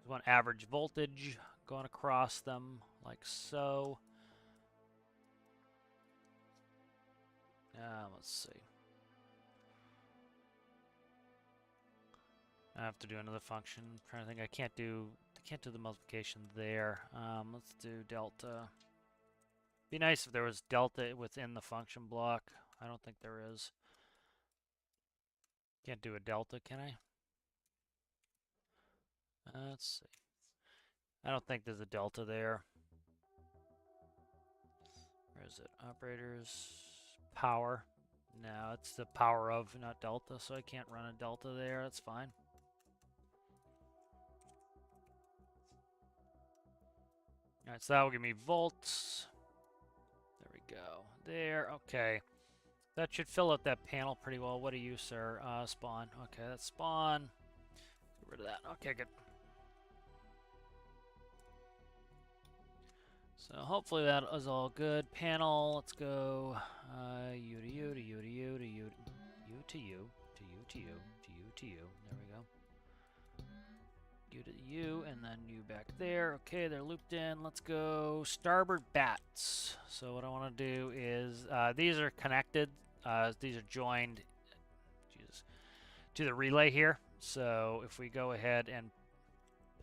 We want average voltage going across them like so. Let's see. I have to do another function. I'm trying to think. I can't do the multiplication there. Let's do delta. Be nice if there was delta within the function block. I don't think there is. Can't do a delta, can I? Let's see. I don't think there's a delta there. Where is it? Operators. Power. No, it's the power of, not delta, so I can't run a delta there. That's fine. Alright, so that will give me volts. There we go. There, okay. That should fill out that panel pretty well. What do you, sir? Spawn. Okay, that's spawn. Get rid of that. Okay, good. So hopefully that is all good. Panel, let's go U to U to U to U to U to U to U to U to U to U. There we go. U to U and then U back there. Okay, they're looped in. Let's go starboard bats. So what I want to do is these are connected. These are joined to the relay here. So if we go ahead and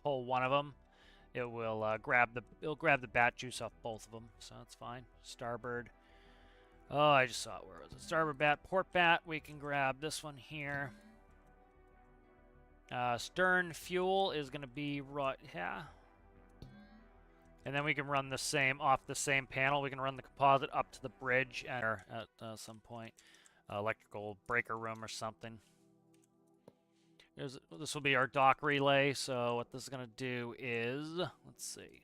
pull one of them, it will grab the bat juice off both of them, so that's fine. Starboard. Oh, I just saw it. Where was it? Starboard bat, port bat. We can grab this one here. Stern fuel is going to be right here. And then we can run the same off the same panel. We can run the composite up to the bridge and at some point, electrical breaker room or something. This will be our dock relay. So what this is going to do is, let's see.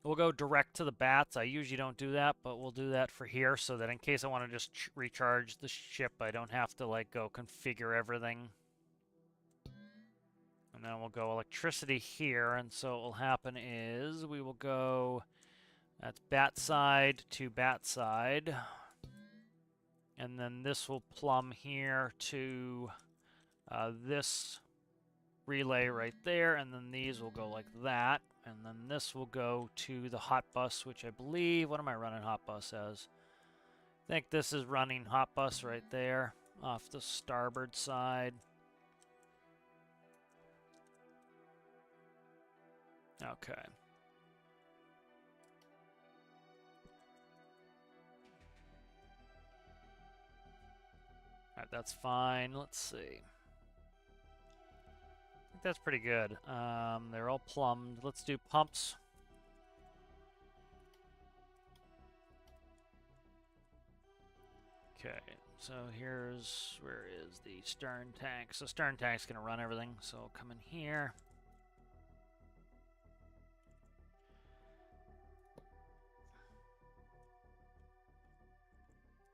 We'll go direct to the bats. I usually don't do that, but we'll do that for here so that in case I want to just recharge the ship, I don't have to like go configure everything. And then we'll go electricity here, and so what will happen is we will go, that's bat side to bat side. And then this will plumb here to this relay right there, and then these will go like that. And then this will go to the hot bus, which I believe, what am I running hot bus as? I think this is running hot bus right there off the starboard side. Okay. Alright, that's fine. Let's see. I think that's pretty good. They're all plumbed. Let's do pumps. Okay, so here's, where is the stern tank? So stern tank's gonna run everything, so I'll come in here.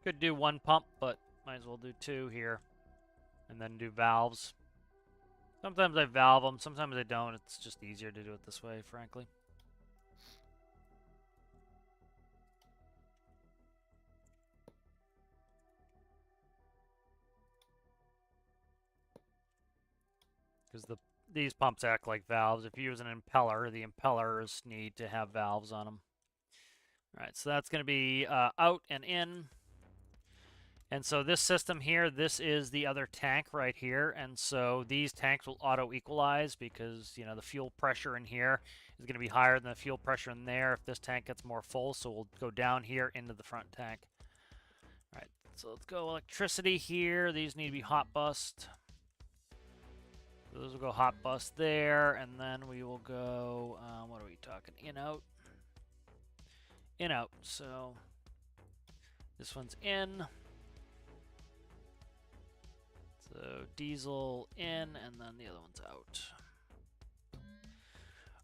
Could do one pump, but might as well do two here. And then do valves. Sometimes I valve them, sometimes I don't. It's just easier to do it this way, frankly. Because these pumps act like valves. If you use an impeller, the impellers need to have valves on them. All right, so that's going to be out and in. And so this system here, this is the other tank right here. And so these tanks will auto-equalize because, you know, the fuel pressure in here is going to be higher than the fuel pressure in there if this tank gets more full. So we'll go down here into the front tank. All right, so let's go electricity here. These need to be hot bussed. So those will go hot bus there, and then we will go, what are we talking, in, out? In, out, so this one's in. So diesel in, and then the other one's out.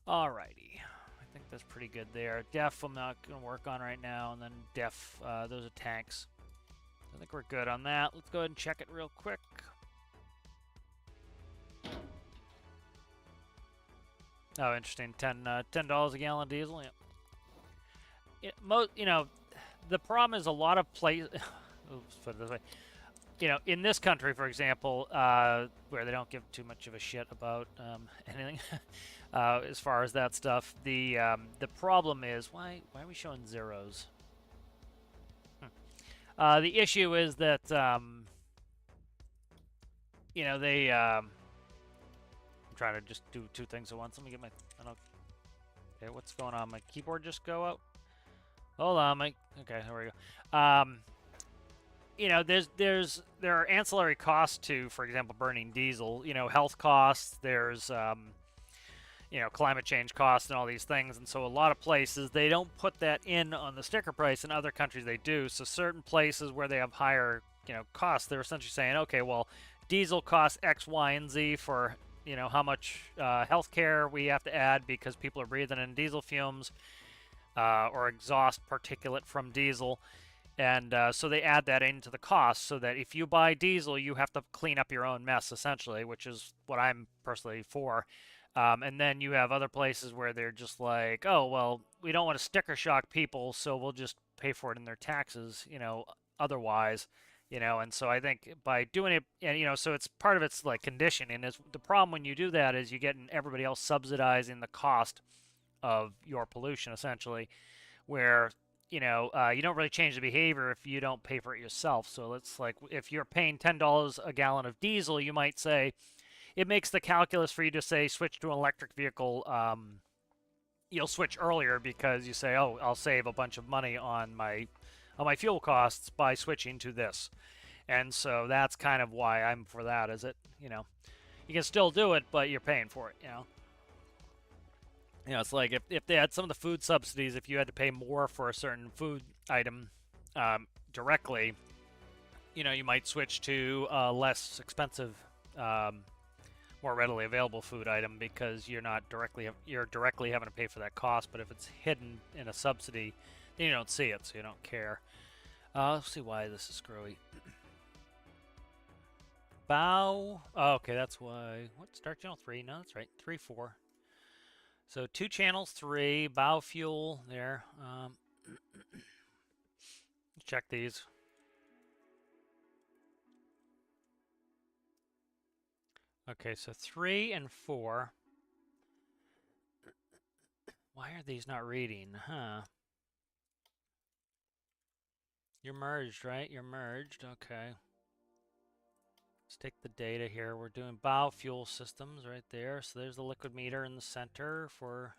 Alrighty, I think that's pretty good there. Def I'm not going to work on right now, and then def, those are tanks. I think we're good on that. Let's go ahead and check it real quick. Oh, interesting. $10 a gallon diesel. Yeah. You know, the problem is a lot of places. Oops, put it this way. You know, in this country, for example, where they don't give too much of a shit about anything, as far as that stuff, the problem is why are we showing zeros? The issue is that you know, they. Trying to just do two things at once. Let me get my. I don't. Okay, what's going on? My keyboard just go out. Hold on, okay, there we go. You know, there are ancillary costs to, for example, burning diesel. You know, health costs. There's you know, climate change costs and all these things. And so a lot of places they don't put that in on the sticker price. In other countries they do. So certain places where they have higher, you know, costs, they're essentially saying, okay, well, diesel costs X, Y, and Z for, you know, how much health care we have to add because people are breathing in diesel fumes or exhaust particulate from diesel. And so they add that into the cost so that if you buy diesel, you have to clean up your own mess, essentially, which is what I'm personally for. And then you have other places where they're just like, oh, well, we don't want to sticker shock people, so we'll just pay for it in their taxes, you know, otherwise. You know, and so I think by doing it, and you know, so it's part of its like conditioning. Is the problem when you do that is you get everybody else subsidizing the cost of your pollution, essentially, where you know you don't really change the behavior if you don't pay for it yourself. So it's like if you're paying $10 a gallon of diesel, you might say it makes the calculus for you to say switch to an electric vehicle. You'll switch earlier because you say, oh, I'll save a bunch of money on my fuel costs by switching to this. And so that's kind of why I'm for that, is it, you know, you can still do it, but you're paying for it, you know. You know, it's like if they had some of the food subsidies, if you had to pay more for a certain food item directly, you know, you might switch to less expensive more readily available food item because you're directly having to pay for that cost. But if it's hidden in a subsidy, then you don't see it, so you don't care. Let's see why this is screwy. Bow. Oh, okay, that's why. What? Start channel 3? No, that's right. 3, 4. So 2 channels, 3. Bow fuel there. Check these. Okay, so 3 and 4. Why are these not reading? Huh. You're merged, right? You're merged. Okay. Let's take the data here. We're doing biofuel systems right there. So there's the liquid meter in the center for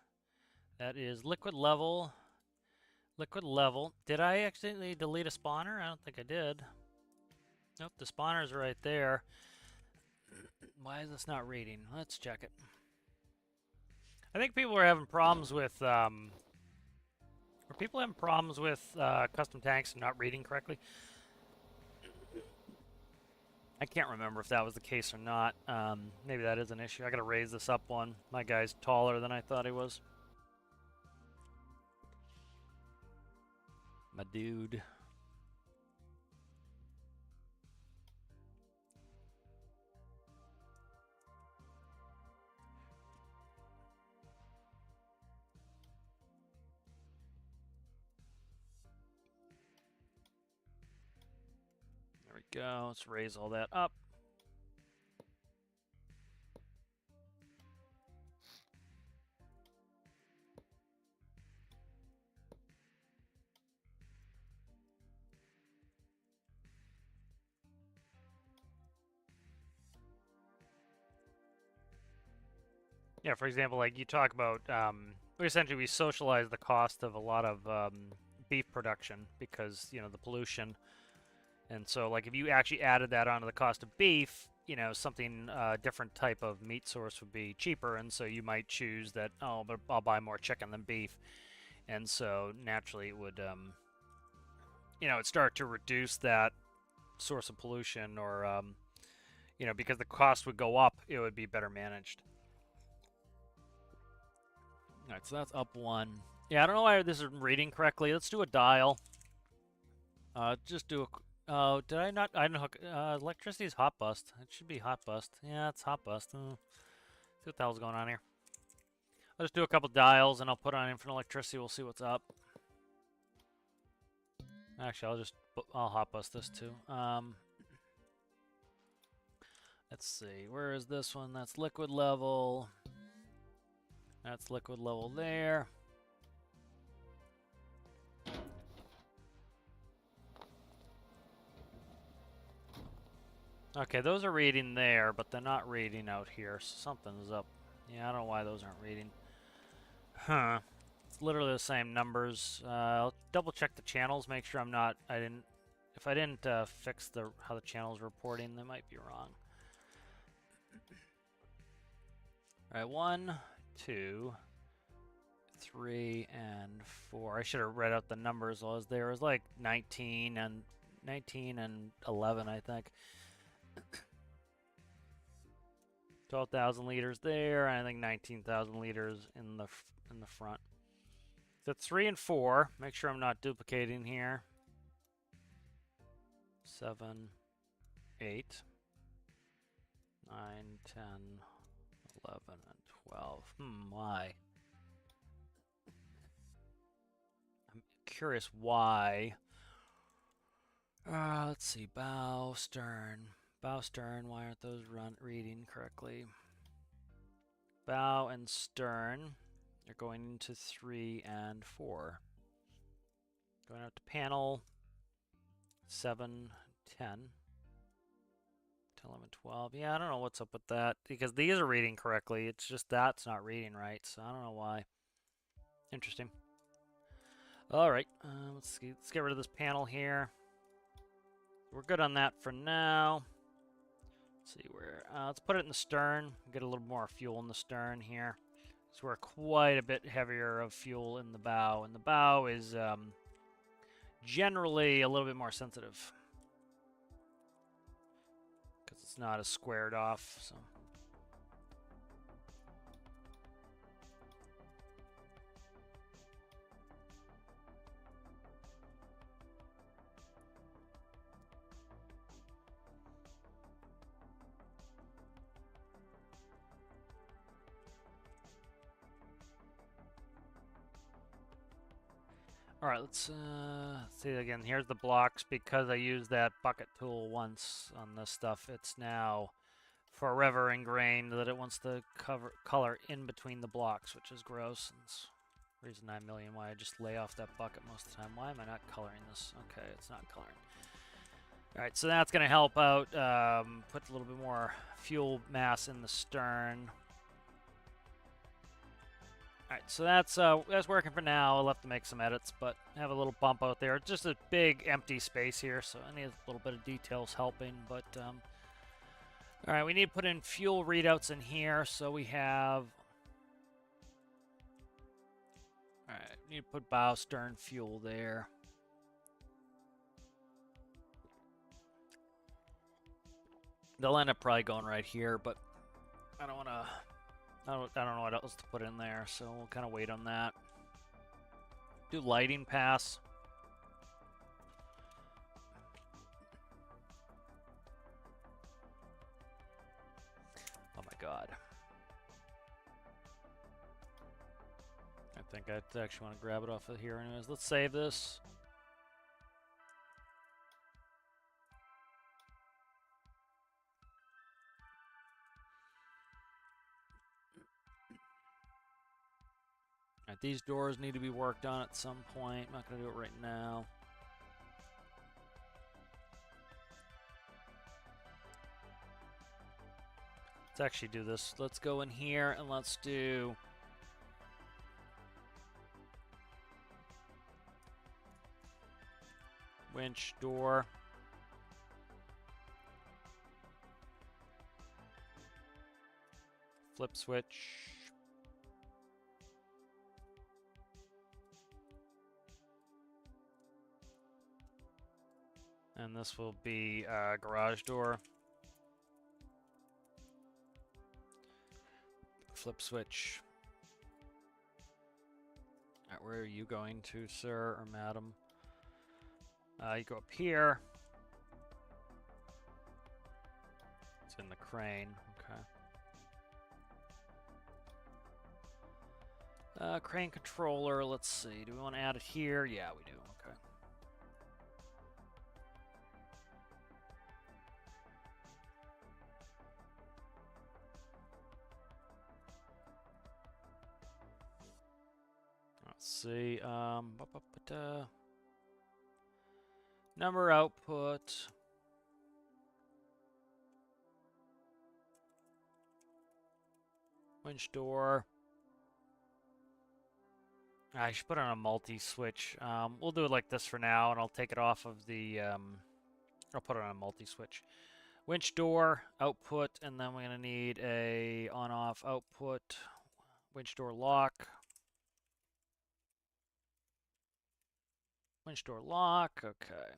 that is liquid level. Liquid level. Did I accidentally delete a spawner? I don't think I did. Nope, the spawner's right there. Why is this not reading? Let's check it. I think people are having problems with custom tanks and not reading correctly. I can't remember if that was the case or not. Maybe that is an issue. I gotta raise this up one. My guy's taller than I thought he was. My dude. There we go. Let's raise all that up. Yeah, for example, like you talk about, we socialize the cost of a lot of beef production because, you know, the pollution. And so, like, if you actually added that onto the cost of beef, you know, something different type of meat source would be cheaper. And so you might choose that, oh, but I'll buy more chicken than beef. And so naturally it would, you know, it'd start to reduce that source of pollution or, you know, because the cost would go up, it would be better managed. All right, so that's up 1. Yeah, I don't know why this isn't reading correctly. Let's do a dial. Just do a... Oh, did I not? I didn't hook... electricity is hot bust. It should be hot bust. Yeah, it's hot bust. See what the hell's going on here. I'll just do a couple dials and I'll put on infinite electricity. We'll see what's up. Actually, I'll hot bust this too. Let's see. Where is this one? That's liquid level. That's liquid level there. Okay, those are reading there, but they're not reading out here. So something's up. Yeah, I don't know why those aren't reading. Huh. It's literally the same numbers. I'll double check the channels, make sure if I didn't fix how the channel's reporting, they might be wrong. All right, 1, 2, 3, and 4. I should have read out the numbers while I was there. It was like 19 and 11, I think. 12,000 liters there, and I think 19,000 liters in the front. So 3 and 4. Make sure I'm not duplicating here. 7, 8, 9, 10, 11, and 12. Why? I'm curious why. Let's see. Bow, stern. Bow, stern. Why aren't those reading correctly? Bow and stern are going into 3 and 4. Going out to panel 7, 10, 10, 11, 12. Yeah, I don't know what's up with that because these are reading correctly. It's just that's not reading right, so I don't know why. Interesting. All right, let's get rid of this panel here. We're good on that for now. Let's see where. Let's put it in the stern. Get a little more fuel in the stern here. So we're quite a bit heavier of fuel in the bow, and the bow is generally a little bit more sensitive because it's not as squared off. So All right, let's see again. Here's the blocks. Because I used that bucket tool once on this stuff, it's now forever ingrained that it wants to color in between the blocks, which is gross. And it's the reason 9 million why I just lay off that bucket most of the time. Why am I not coloring this? Okay, it's not coloring. All right, so that's going to help out, put a little bit more fuel mass in the stern. All right, so that's working for now. I'll have to make some edits, but have a little bump out there. Just a big empty space here, so I need a little bit of details helping. But all right, we need to put in fuel readouts in here, so we have. All right, need to put bow stern fuel there. They'll end up probably going right here, but I don't want to. I don't know what else to put in there, so we'll kind of wait on that. Do lighting pass. Oh my god. I think I actually want to grab it off of here anyways. Let's save this. All right, these doors need to be worked on at some point. I'm not going to do it right now. Let's actually do this. Let's go in here and let's do winch door. Flip switch. And this will be garage door. Flip switch. All right, where are you going to, sir or madam? You go up here. It's in the crane. Okay. Crane controller. Let's see. Do we want to add it here? Yeah, we do. Okay. Let's see. Number output. Winch door. I should put on a multi-switch. We'll do it like this for now, and I'll take it off of the. I'll put it on a multi-switch. Winch door output, and then we're gonna need a on-off output. Winch door lock. Winch door lock. Okay.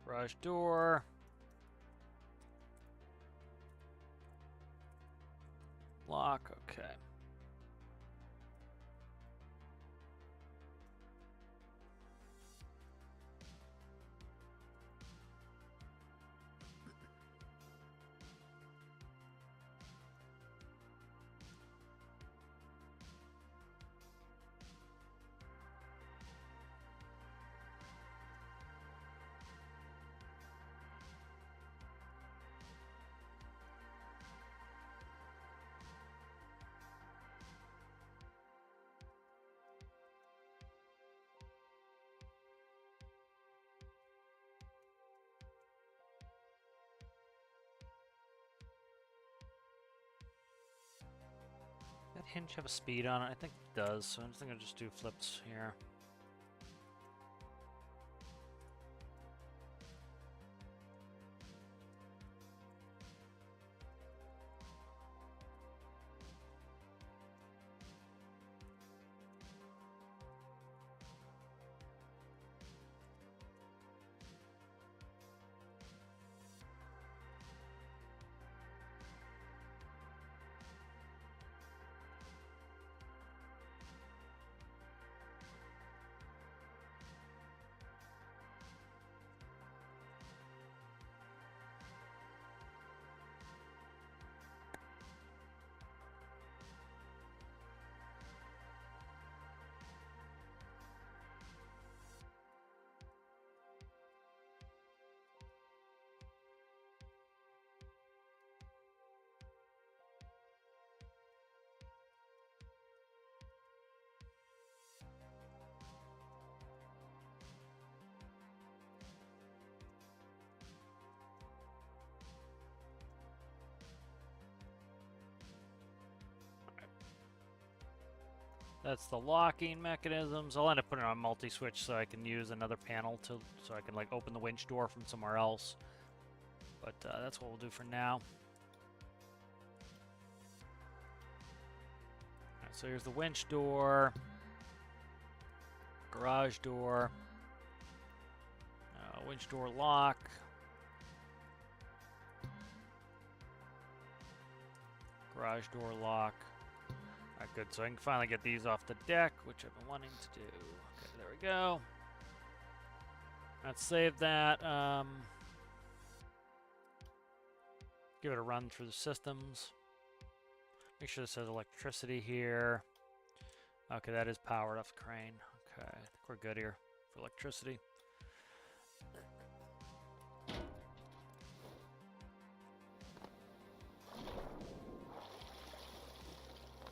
Garage door. Lock. Okay. That hinge have a speed on it? I think it does, so I'm just gonna do flips here. That's the locking mechanisms. I'll end up putting on a multi-switch so I can use another panel so I can like open the winch door from somewhere else. But that's what we'll do for now. Alright, so here's the winch door, garage door, winch door lock. Garage door lock. Alright, good. So I can finally get these off the deck, which I've been wanting to do. Okay, there we go. Let's save that. Give it a run through the systems. Make sure this has electricity here. Okay, that is powered off the crane. Okay, I think we're good here for electricity.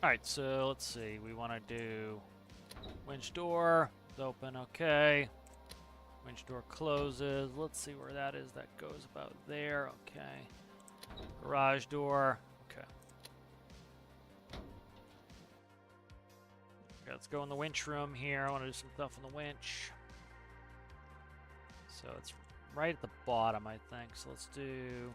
Alright, so let's see. We want to do winch door. It's open, okay. Winch door closes. Let's see where that is. That goes about there, okay. Garage door, okay. Okay, let's go in the winch room here. I want to do some stuff in the winch. So it's right at the bottom, I think. So let's do...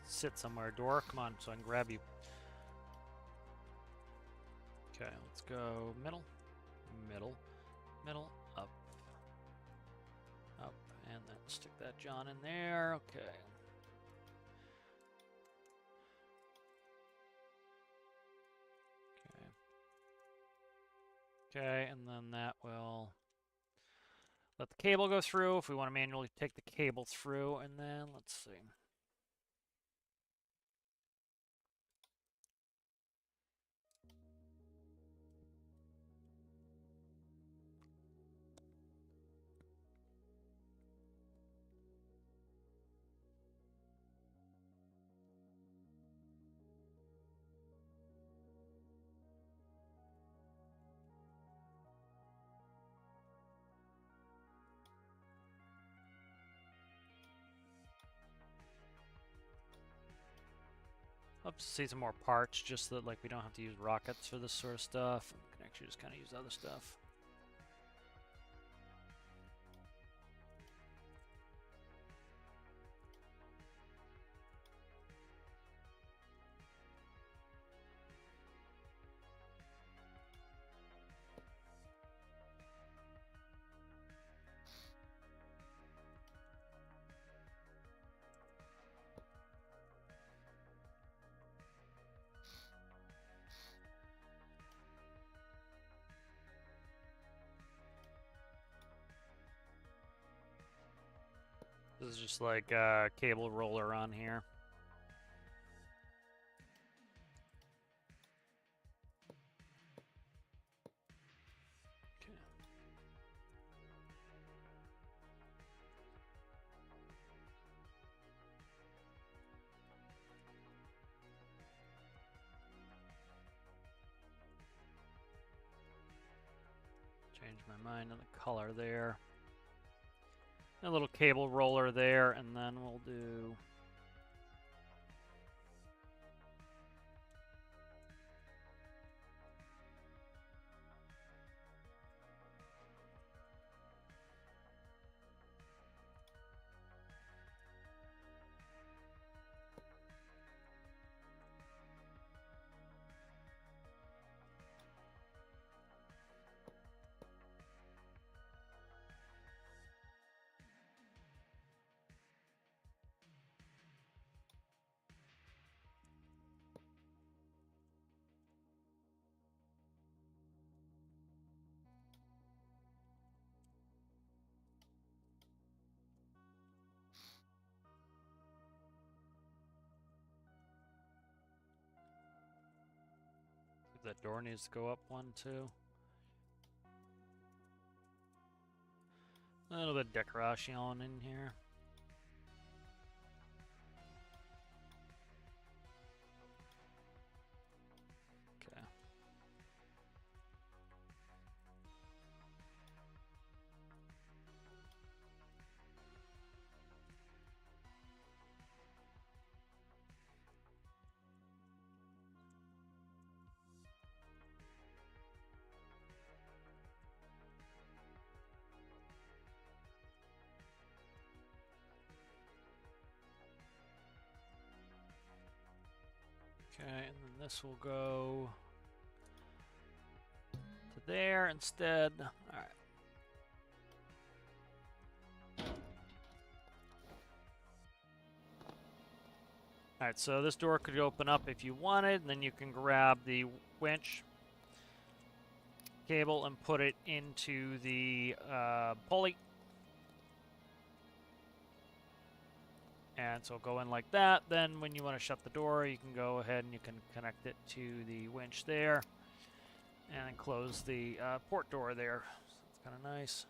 sit somewhere. Door, come on, so I can grab you. Okay, let's go middle, middle, middle, up, up, and then stick that John in there. Okay. Okay. Okay, and then that will let the cable go through if we want to manually take the cable through, and then let's see. Hope to see some more parts, just so that like we don't have to use rockets for this sort of stuff. We can actually just kind of use other stuff. This is just like a cable roller on here. Okay. Change my mind on the color there. A little cable roller there, and then we'll do... That door needs to go up one, too. A little bit of decoration in here. Okay. this will go to there instead. All right. All right, so this door could open up if you wanted, and then you can grab the winch cable and put it into the pulley. And so it'll go in like that. Then when you want to shut the door, you can go ahead and you can connect it to the winch there. And then close the port door there. So that's kind of nice.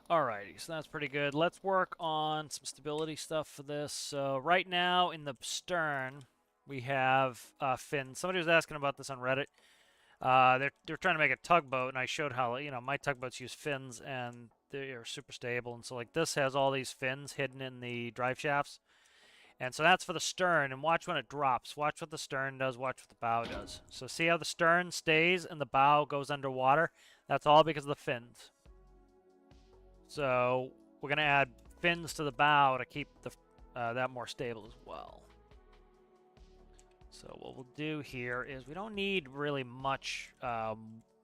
Alrighty, so that's pretty good. Let's work on some stability stuff for this. So right now in the stern, we have fins. Somebody was asking about this on Reddit. They're trying to make a tugboat, and I showed how, you know, my tugboats use fins, and they are super stable. And so like this has all these fins hidden in the drive shafts. And so that's for the stern, and watch when it drops. Watch what the stern does, watch what the bow does. So see how the stern stays and the bow goes underwater? That's all because of the fins. So we're going to add fins to the bow to keep the that more stable as well. So what we'll do here is we don't need really much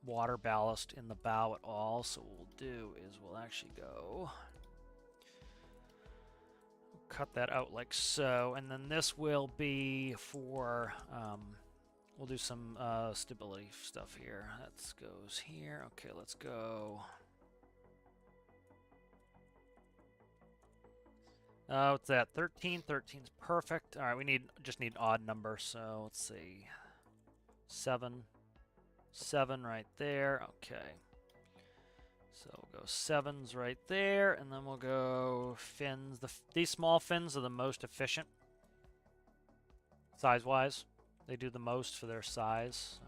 water ballast in the bow at all. So what we'll do is we'll actually go cut that out like so, and then this will be for we'll do some stability stuff here. That goes here. Okay, let's go. What's that? 13. 13's perfect. All right, we just need odd numbers. So let's see, 7, 7 right there. Okay. So we'll go 7s right there, and then we'll go fins. These small fins are the most efficient, size-wise. They do the most for their size.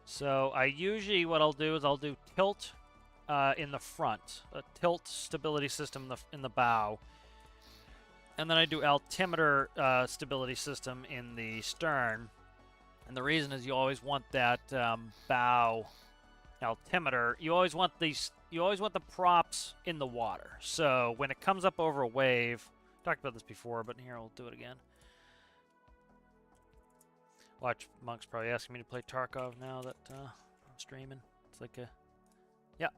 So I usually, what I'll do is I'll do tilt in the front, a tilt stability system in the bow, and then I do altimeter stability system in the stern. And the reason is you always want that bow altimeter. You always want the props in the water. So when it comes up over a wave, talked about this before, but here I'll do it again. Watch, Monk's probably asking me to play Tarkov now that I'm streaming. It's like a, yeah.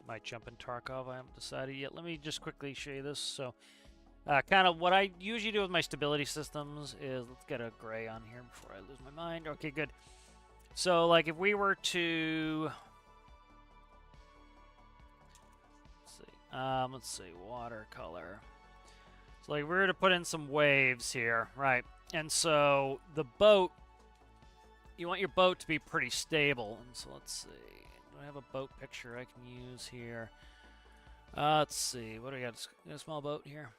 Might jump in Tarkov. I haven't decided yet. Let me just quickly show you this. So, kind of what I usually do with my stability systems is, let's get a gray on here before I lose my mind. Okay, good. So, like, if we were to, let's see, watercolor. So, like, we were to put in some waves here, right? And so the boat, you want your boat to be pretty stable. And so let's see. I have a boat picture I can use here. Let's see. What do we got? A small boat here.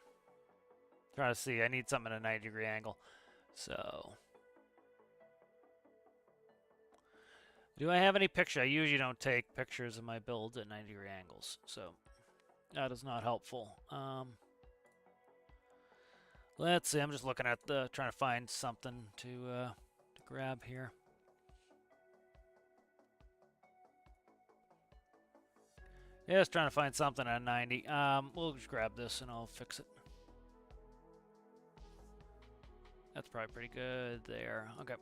Try to see. I need something at a 90-degree angle. So, do I have any picture? I usually don't take pictures of my builds at 90-degree angles, so that is not helpful. Let's see. I'm just looking at trying to find something to grab here. Yeah, just trying to find something at 90. We'll just grab this and I'll fix it. That's probably pretty good there. Okay.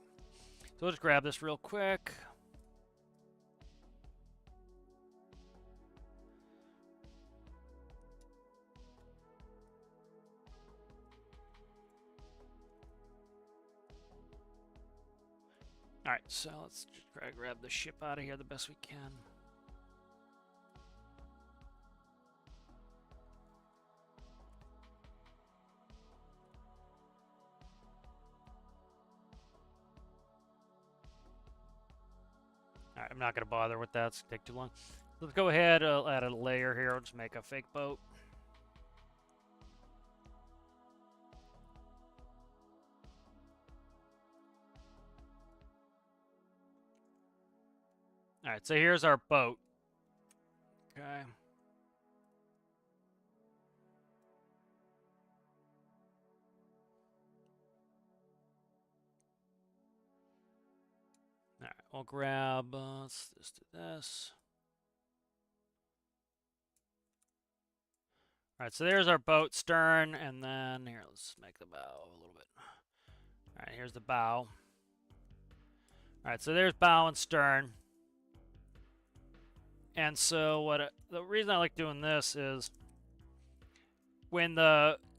So we'll just grab this real quick. Alright, so let's just try to grab the ship out of here the best we can. Alright, I'm not going to bother with that. It's going to take too long. Let's go ahead, I'll add a layer here. I'll just make a fake boat. Alright, so here's our boat. Okay. we'll grab, let's just do this. All right, so there's our boat stern, and then here, let's make the bow a little bit. All right, here's the bow. All right, so there's bow and stern. And so the reason I like doing this is when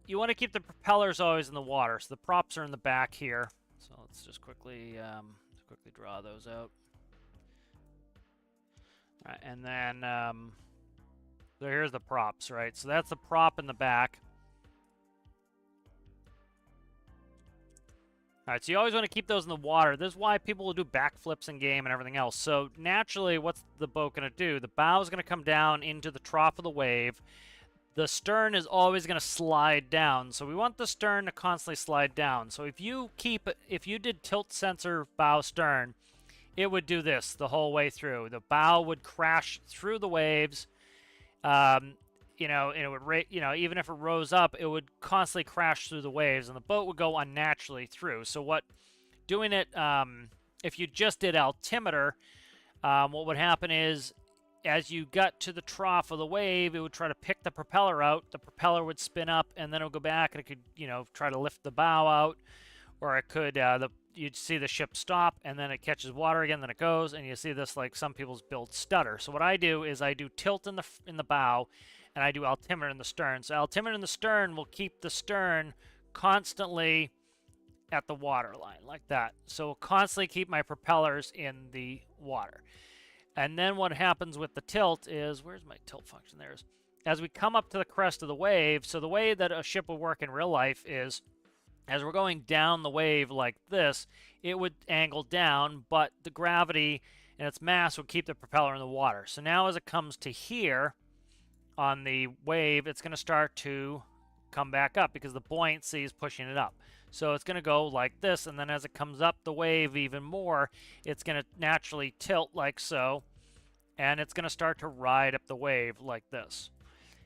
you want to keep the propellers always in the water, so the props are in the back here. So let's just quickly draw those out. All right, and then so here's the props, right? So that's the prop in the back. All right, so you always want to keep those in the water. This is why people will do backflips in game and everything else. So naturally, what's the boat going to do? The bow is going to come down into the trough of the wave. The stern is always going to slide down. So we want the stern to constantly slide down. So if you did tilt sensor bow stern, it would do this the whole way through. The bow would crash through the waves. You know, and it would, even if it rose up, it would constantly crash through the waves, and the boat would go unnaturally through. So doing it, if you just did altimeter, what would happen is, as you got to the trough of the wave, it would try to pick the propeller out. The propeller would spin up, and then it would go back, and it could, try to lift the bow out, or it could, you'd see the ship stop, and then it catches water again, then it goes, and you see this like some people's build stutter. So what I do is I do tilt in the bow, and I do altimeter in the stern. So altimeter in the stern will keep the stern constantly at the water line, like that. So it'll constantly keep my propellers in the water. And then what happens with the tilt is, where's my tilt function? There's, as we come up to the crest of the wave, so the way that a ship would work in real life is, as we're going down the wave like this, it would angle down, but the gravity and its mass would keep the propeller in the water. So now as it comes to here, on the wave, it's going to start to come back up because the buoyancy is pushing it up. So it's going to go like this, and then as it comes up the wave even more, it's going to naturally tilt like so, and it's going to start to ride up the wave like this.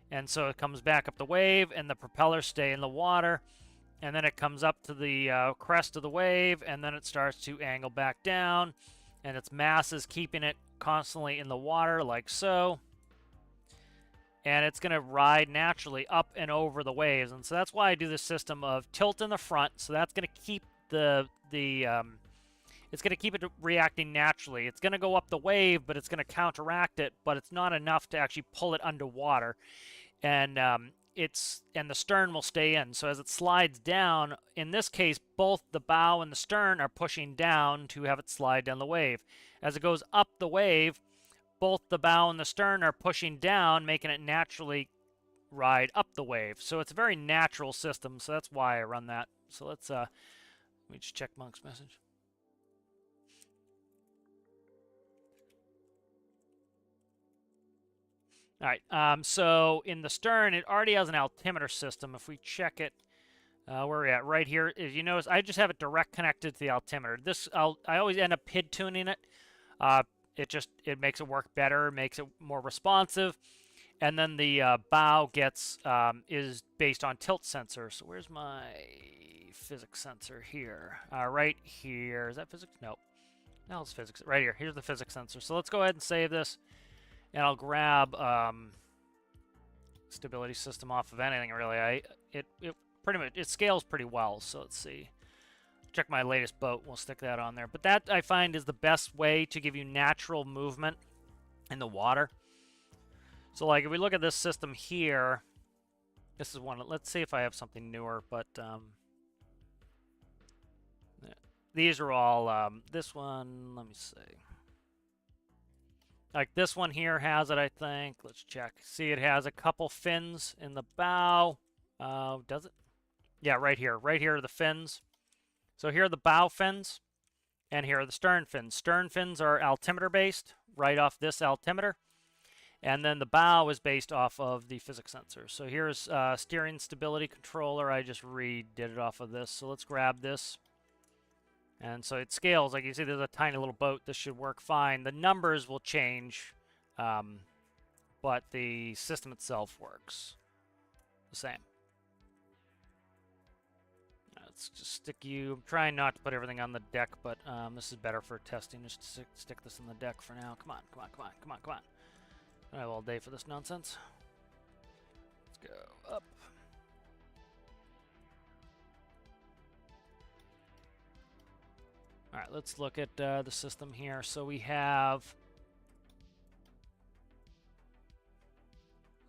And so it comes back up the wave, and the propellers stay in the water, and then it comes up to the crest of the wave, and then it starts to angle back down, and its mass is keeping it constantly in the water like so. And it's going to ride naturally up and over the waves. And so that's why I do this system of tilt in the front. So that's going to keep it's going to keep it reacting naturally. It's going to go up the wave, but it's going to counteract it, but it's not enough to actually pull it underwater. And the stern will stay in. So as it slides down, in this case, both the bow and the stern are pushing down to have it slide down the wave. As it goes up the wave, both the bow and the stern are pushing down, making it naturally ride up the wave. So it's a very natural system, so that's why I run that. So let me just check Monk's message. All right, so in the stern, it already has an altimeter system. If we check it, where we're at, right here, as you notice, I just have it direct connected to the altimeter. I always end up PID tuning it. It makes it work better, makes it more responsive, and then the bow is based on tilt sensor. So where's my physics sensor here? Right here. Is that physics? No. No, it's physics. Right here. Here's the physics sensor. So let's go ahead and save this, and I'll grab stability system off of anything really. It pretty much scales pretty well. So let's see. Check my latest boat. We'll stick that on there. But that, I find, is the best way to give you natural movement in the water. So, like, if we look at this system here, this is one. Let's see if I have something newer. But these are all. This one, let me see. Like this one here has it, I think. Let's check. See, it has a couple fins in the bow. Does it? Yeah, right here. Right here are the fins. So here are the bow fins, and here are the stern fins. Stern fins are altimeter based, right off this altimeter, and then the bow is based off of the physics sensor. So here's steering stability controller. I just redid it off of this. So let's grab this. And so it scales. Like you see, there's a tiny little boat. This should work fine. The numbers will change, but the system itself works the same. let's just stick you. I'm trying not to put everything on the deck, but this is better for testing. Just stick this in the deck for now. Come on, come on, come on, come on, come on. I don't have all day for this nonsense. Let's go up. All right, let's look at the system here. So we have...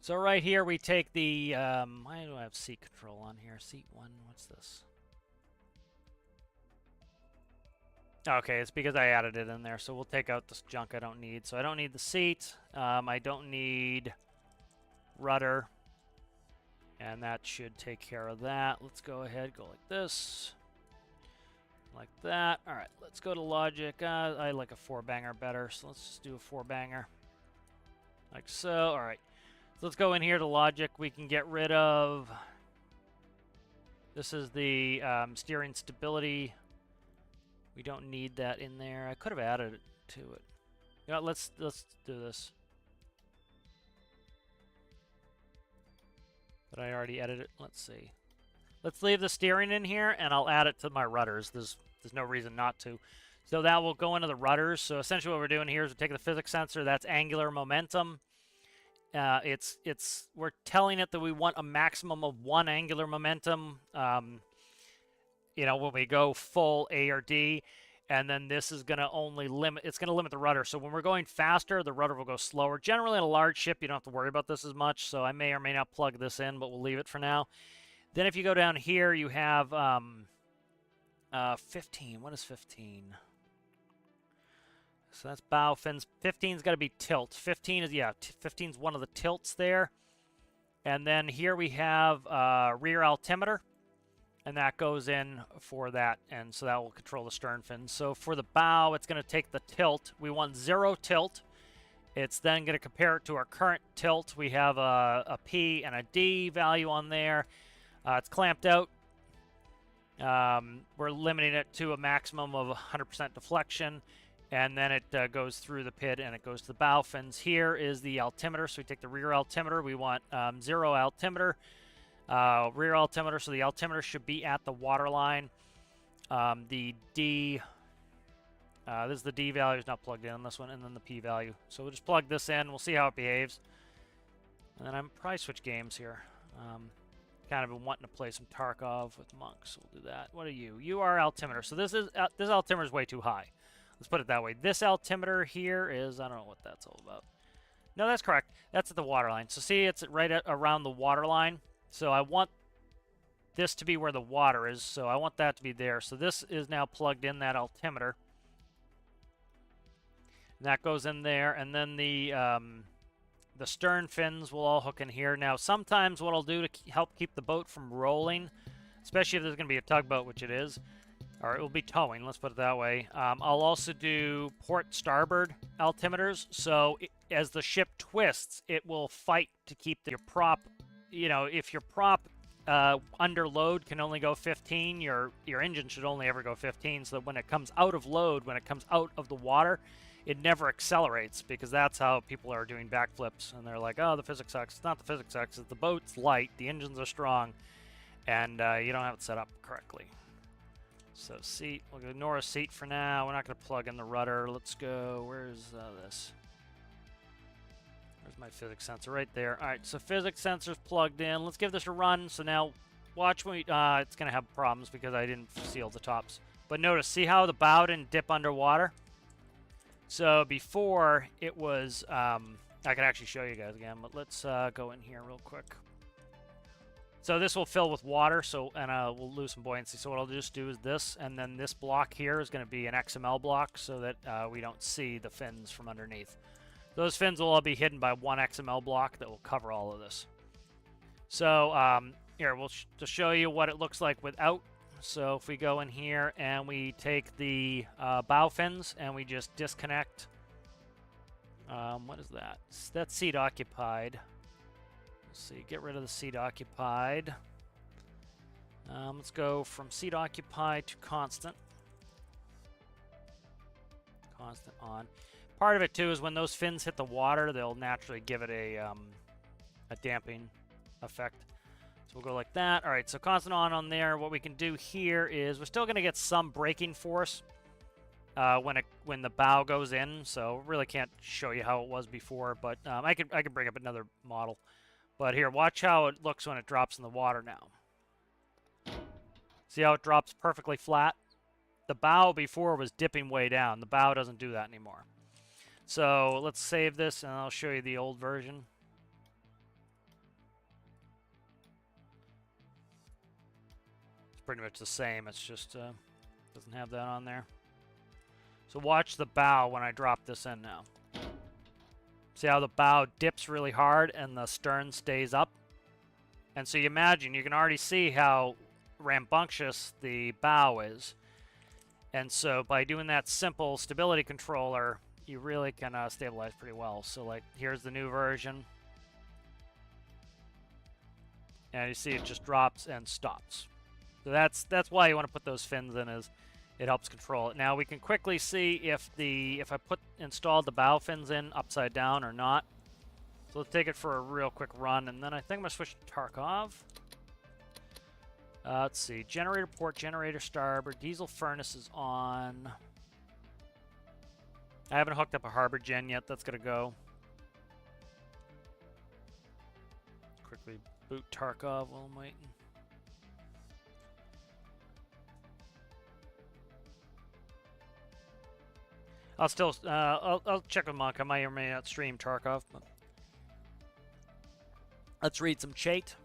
So right here we take the... why do I have seat control on here? Seat 1, what's this? Okay, it's because I added it in there. So we'll take out this junk I don't need. So I don't need the seat. I don't need rudder. And that should take care of that. Let's go ahead, go like this. Like that. All right, let's go to logic. I like a 4-banger better, so let's just do a 4-banger. Like so. All right. So let's go in here to logic. We can get rid of... This is the steering stability. We don't need that in there. I could have added it to it. Yeah, let's do this. But I already edited it. Let's see. Let's leave the steering in here, and I'll add it to my rudders. There's no reason not to. So that will go into the rudders. So essentially what we're doing here is we're taking the physics sensor. That's angular momentum. We're telling it that we want a maximum of 1 angular momentum, you know, when we go full A or D. And then this is going to only limit, it's going to limit the rudder. So when we're going faster, the rudder will go slower. Generally, in a large ship, you don't have to worry about this as much. So I may or may not plug this in, but we'll leave it for now. Then if you go down here, you have 15. What is 15? So that's bow fins. 15's got to be tilt. 15 is, yeah, 15's one of the tilts there. And then here we have rear altimeter. And that goes in for that, and so that will control the stern fins. So for the bow, it's going to take the tilt. We want 0 tilt. It's then going to compare it to our current tilt. We have a P and a D value on there. It's clamped out. We're limiting it to a maximum of 100% deflection, and then it goes through the pit and it goes to the bow fins. Here is the altimeter. So we take the rear altimeter. We want 0 altimeter. Rear altimeter, so the altimeter should be at the water line. The D, this is the D value, is not plugged in on this one, and then the P value. So we'll just plug this in, we'll see how it behaves. And then I'm probably switch games here. Kind of been wanting to play some Tarkov with monks, so we'll do that. What are you? You are altimeter. So this altimeter is way too high. Let's put it that way. This altimeter here is, I don't know what that's all about. No, that's correct. That's at the water line. So see, it's right at around the water line. So I want this to be where the water is, so I want that to be there. So this is now plugged in, that altimeter. And that goes in there, and then the stern fins will all hook in here. Now, sometimes what I'll do to help keep the boat from rolling, especially if there's going to be a tugboat, which it is, or it will be towing, let's put it that way. I'll also do port starboard altimeters, so as the ship twists, it will fight to keep your prop. You know, if your prop under load can only go 15, your engine should only ever go 15, so that when it comes out of load, when it comes out of the water, it never accelerates, because that's how people are doing backflips, and they're like, oh, the physics sucks. It's not the physics sucks, it's the boat's light, the engines are strong, and you don't have it set up correctly. So seat, we'll ignore a seat for now. We're not going to plug in the rudder. Let's go, where's this? There's my physics sensor right there. All right, so physics sensor's plugged in. Let's give this a run. So now, watch when it's going to have problems because I didn't seal the tops. But notice, see how the bow didn't dip underwater? So before, it was, I can actually show you guys again, but let's go in here real quick. So this will fill with water, so and we'll lose some buoyancy. So what I'll just do is this, and then this block here is going to be an XML block so that we don't see the fins from underneath. Those fins will all be hidden by one XML block that will cover all of this. So here, we'll to show you what it looks like without. So if we go in here and we take the bow fins and we just disconnect. What is that? That's seat occupied. Let's see, get rid of the seat occupied. Let's go from seat occupied to constant. Constant on. Part of it, too, is when those fins hit the water, they'll naturally give it a damping effect. So we'll go like that. All right, so constant on there. What we can do here is we're still going to get some braking force when the bow goes in. So really can't show you how it was before, but I could bring up another model. But here, watch how it looks when it drops in the water now. See how it drops perfectly flat? The bow before was dipping way down. The bow doesn't do that anymore. So let's save this, and I'll show you the old version. It's pretty much the same. It's just doesn't have that on there. So watch the bow when I drop this in now. See how the bow dips really hard and the stern stays up? And so you imagine, you can already see how rambunctious the bow is. And so by doing that simple stability controller, you really can stabilize pretty well. So like, here's the new version. And you see it just drops and stops. So that's why you want to put those fins in, is it helps control it. Now we can quickly see if I installed the bow fins in upside down or not. So let's take it for a real quick run, and then I think I'm gonna switch to Tarkov. Let's see, generator port, generator starboard, diesel furnace is on. I haven't hooked up a harbor gen yet. That's gonna go. Quickly boot Tarkov while I'm waiting. I'll still I'll check with Monk. I may or may not stream Tarkov, but let's read some chat.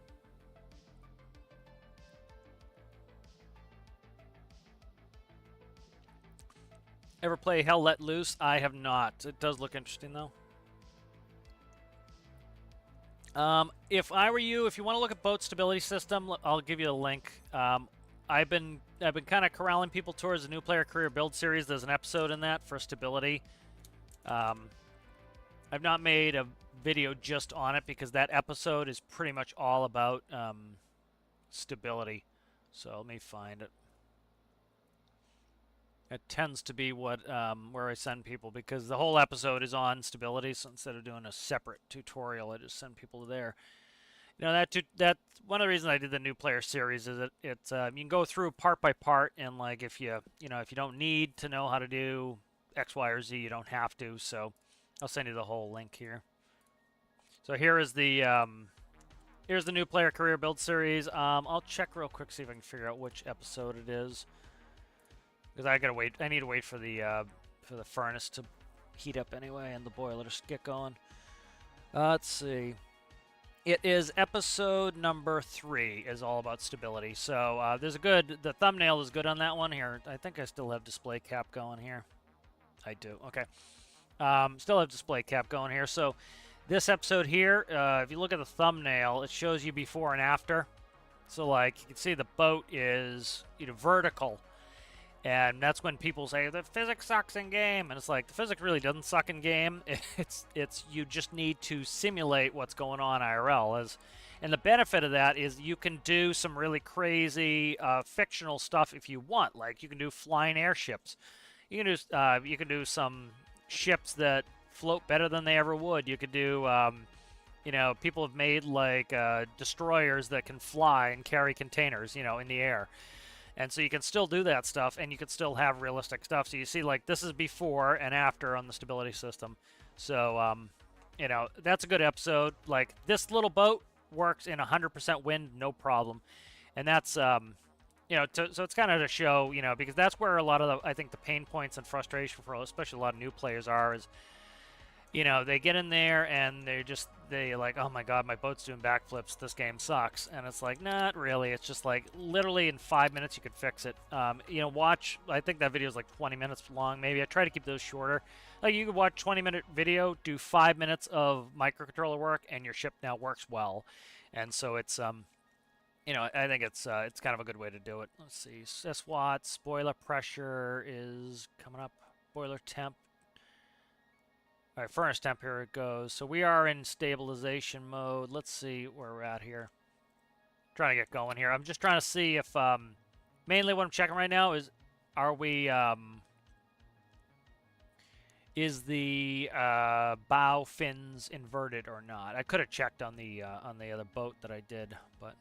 Ever play Hell Let Loose? I have not. It does look interesting though. If I were you, if you want to look at boat stability system, I'll give you a link. I've been kind of corralling people towards the new player career build series. There's an episode in that for stability. I've not made a video just on it because that episode is pretty much all about stability. So let me find it. It tends to be what where I send people, because the whole episode is on stability. So instead of doing a separate tutorial, I just send people there. You know, that one of the reasons I did the new player series is that you can go through part by part, and like if you don't need to know how to do X, Y, or Z, you don't have to. So I'll send you the whole link here. So here is here's the new player career build series. I'll check real quick, see if I can figure out which episode it is, because I gotta wait. I need to wait for the furnace to heat up anyway, and the boiler to get going. Let's see. It is episode number 3, is all about stability. So the thumbnail is good on that one here. I think I still have display cap going here. I do, okay. Still have display cap going here. So this episode here, if you look at the thumbnail, it shows you before and after. So like, you can see the boat is vertical. And that's when people say the physics sucks in game, and it's like the physics really doesn't suck in game. It's you just need to simulate what's going on IRL. And the benefit of that is you can do some really crazy fictional stuff if you want. Like you can do flying airships. You can do some ships that float better than they ever would. You could do people have made like destroyers that can fly and carry containers in the air. And so you can still do that stuff, and you can still have realistic stuff. So you see, like, this is before and after on the stability system. So, that's a good episode. Like, this little boat works in 100% wind, no problem. And that's, so it's kind of to show, because that's where a lot of I think the pain points and frustration for especially a lot of new players is, they get in there and they like, oh my god, my boat's doing backflips, this game sucks. And it's like, not really. It's just like literally in 5 minutes you could fix it. Watch, I think that video is like 20 minutes long maybe. I try to keep those shorter. Like you could watch 20-minute video, do 5 minutes of microcontroller work, and your ship now works well. And so it's I think it's kind of a good way to do it. Let's see, SWAT, boiler pressure is coming up, boiler temp. All right, furnace temp, here it goes. So we are in stabilization mode. Let's see where we're at here. Trying to get going here. I'm just trying to see if, mainly what I'm checking right now is, is the bow fins inverted or not? I could have checked on the other boat that I did, but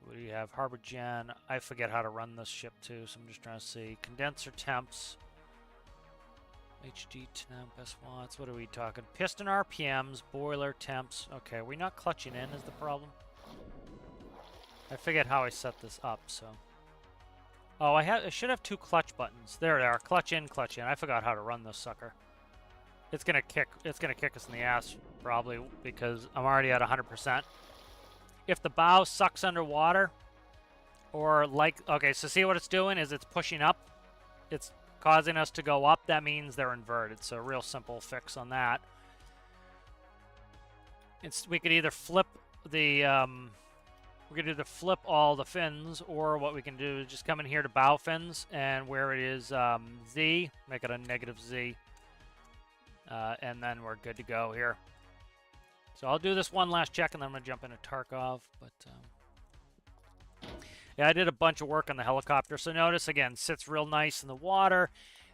What do you have? Harbor gen. I forget how to run this ship too, so I'm just trying to see. Condenser temps. HD temp, S watts. What are we talking? Piston RPMs, boiler temps. Okay, we're not clutching in is the problem. I forget how I set this up, so. Oh, I should have 2 clutch buttons. There they are. Clutch in, clutch in. I forgot how to run this sucker. It's gonna kick us in the ass probably because I'm already at 100%. If the bow sucks underwater, or like, okay, so see what it's doing is it's pushing up. It's causing us to go up. That means they're inverted. So real simple fix on that. We could either flip the we could either flip all the fins, or what we can do is just come in here to bow fins, and where it is Z, make it a negative Z. And then we're good to go here. So I'll do this one last check, and then I'm going to jump into Tarkov. But yeah, I did a bunch of work on the helicopter. So notice, again, sits real nice in the water.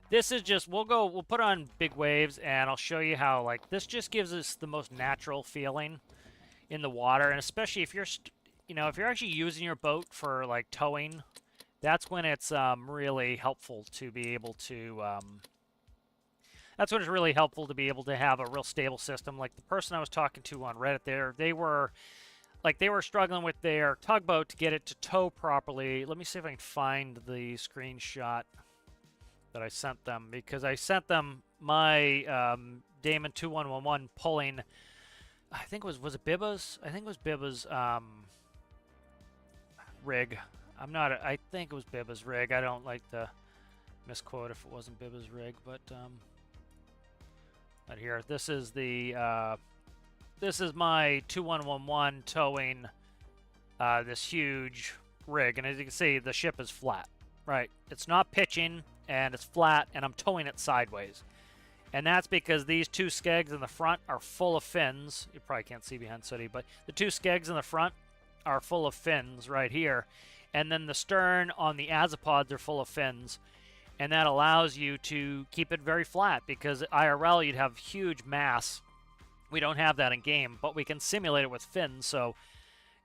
This is just, we'll put on big waves, and I'll show you how, like, this just gives us the most natural feeling in the water. And especially if you're, if you're actually using your boat for, like, towing, that's when it's really helpful to be able to... That's when it's really helpful to be able to have a real stable system. Like the person I was talking to on Reddit there, they were struggling with their tugboat to get it to tow properly. Let me see if I can find the screenshot that I sent them, because I sent them my Damon 2111 pulling, I think was it Bibba's? I think it was Bibba's rig. I think it was Bibba's rig. I don't like to misquote if it wasn't Bibba's rig, but right here, this is my 2111 towing this huge rig, and as you can see, the ship is flat. Right, it's not pitching, and it's flat, and I'm towing it sideways, and that's because these 2 skegs in the front are full of fins. You probably can't see behind Sooty, but the 2 skegs in the front are full of fins right here, and then the stern on the azipods are full of fins. And that allows you to keep it very flat, because IRL you'd have huge mass. We don't have that in game, but we can simulate it with fins. So,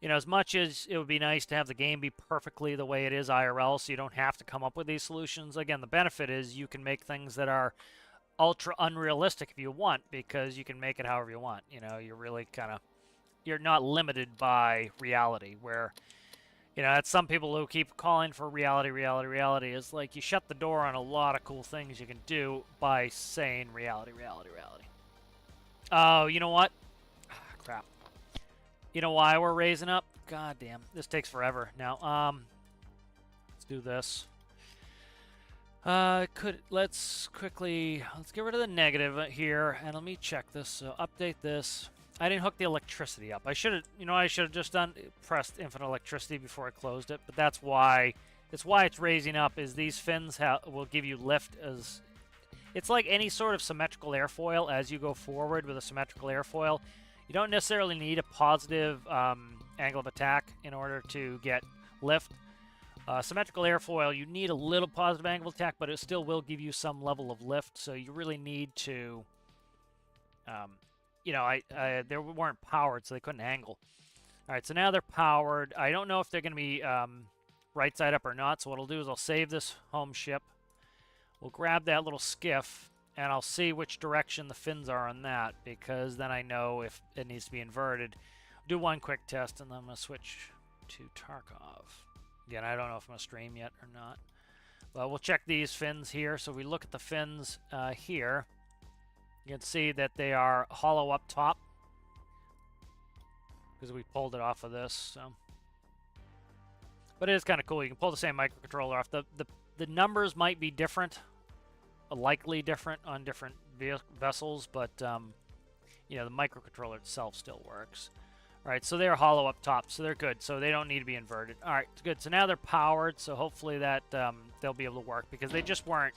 as much as it would be nice to have the game be perfectly the way it is IRL, so you don't have to come up with these solutions. Again, the benefit is you can make things that are ultra unrealistic if you want, because you can make it however you want. You're really you're not limited by reality, where... it's some people who keep calling for reality. It's like you shut the door on a lot of cool things you can do by saying reality. Oh, you know what? Crap. You know why we're raising up? God damn. This takes forever. Now, let's do this. Let's get rid of the negative here, and let me check this. So update this. I didn't hook the electricity up. I should have just pressed infinite electricity before I closed it, but that's why it's raising up, is these fins will give you lift. It's like any sort of symmetrical airfoil. As you go forward with a symmetrical airfoil, you don't necessarily need a positive angle of attack in order to get lift. Symmetrical airfoil, you need a little positive angle of attack, but it still will give you some level of lift, so you really need to... they weren't powered, so they couldn't angle. All right, so now they're powered. I don't know if they're going to be right side up or not, so what I'll do is I'll save this home ship. We'll grab that little skiff, and I'll see which direction the fins are on that, because then I know if it needs to be inverted. Do one quick test, and then I'm going to switch to Tarkov. Again, I don't know if I'm going to stream yet or not. But we'll check these fins here. So we look at the fins here. You can see that they are hollow up top, because we pulled it off of this. So, but it is kind of cool. You can pull the same microcontroller off. The numbers might be different, likely different on different vessels, but the microcontroller itself still works. All right, so they're hollow up top, so they're good. So they don't need to be inverted. All right, good. So now they're powered, so hopefully that they'll be able to work, because they just weren't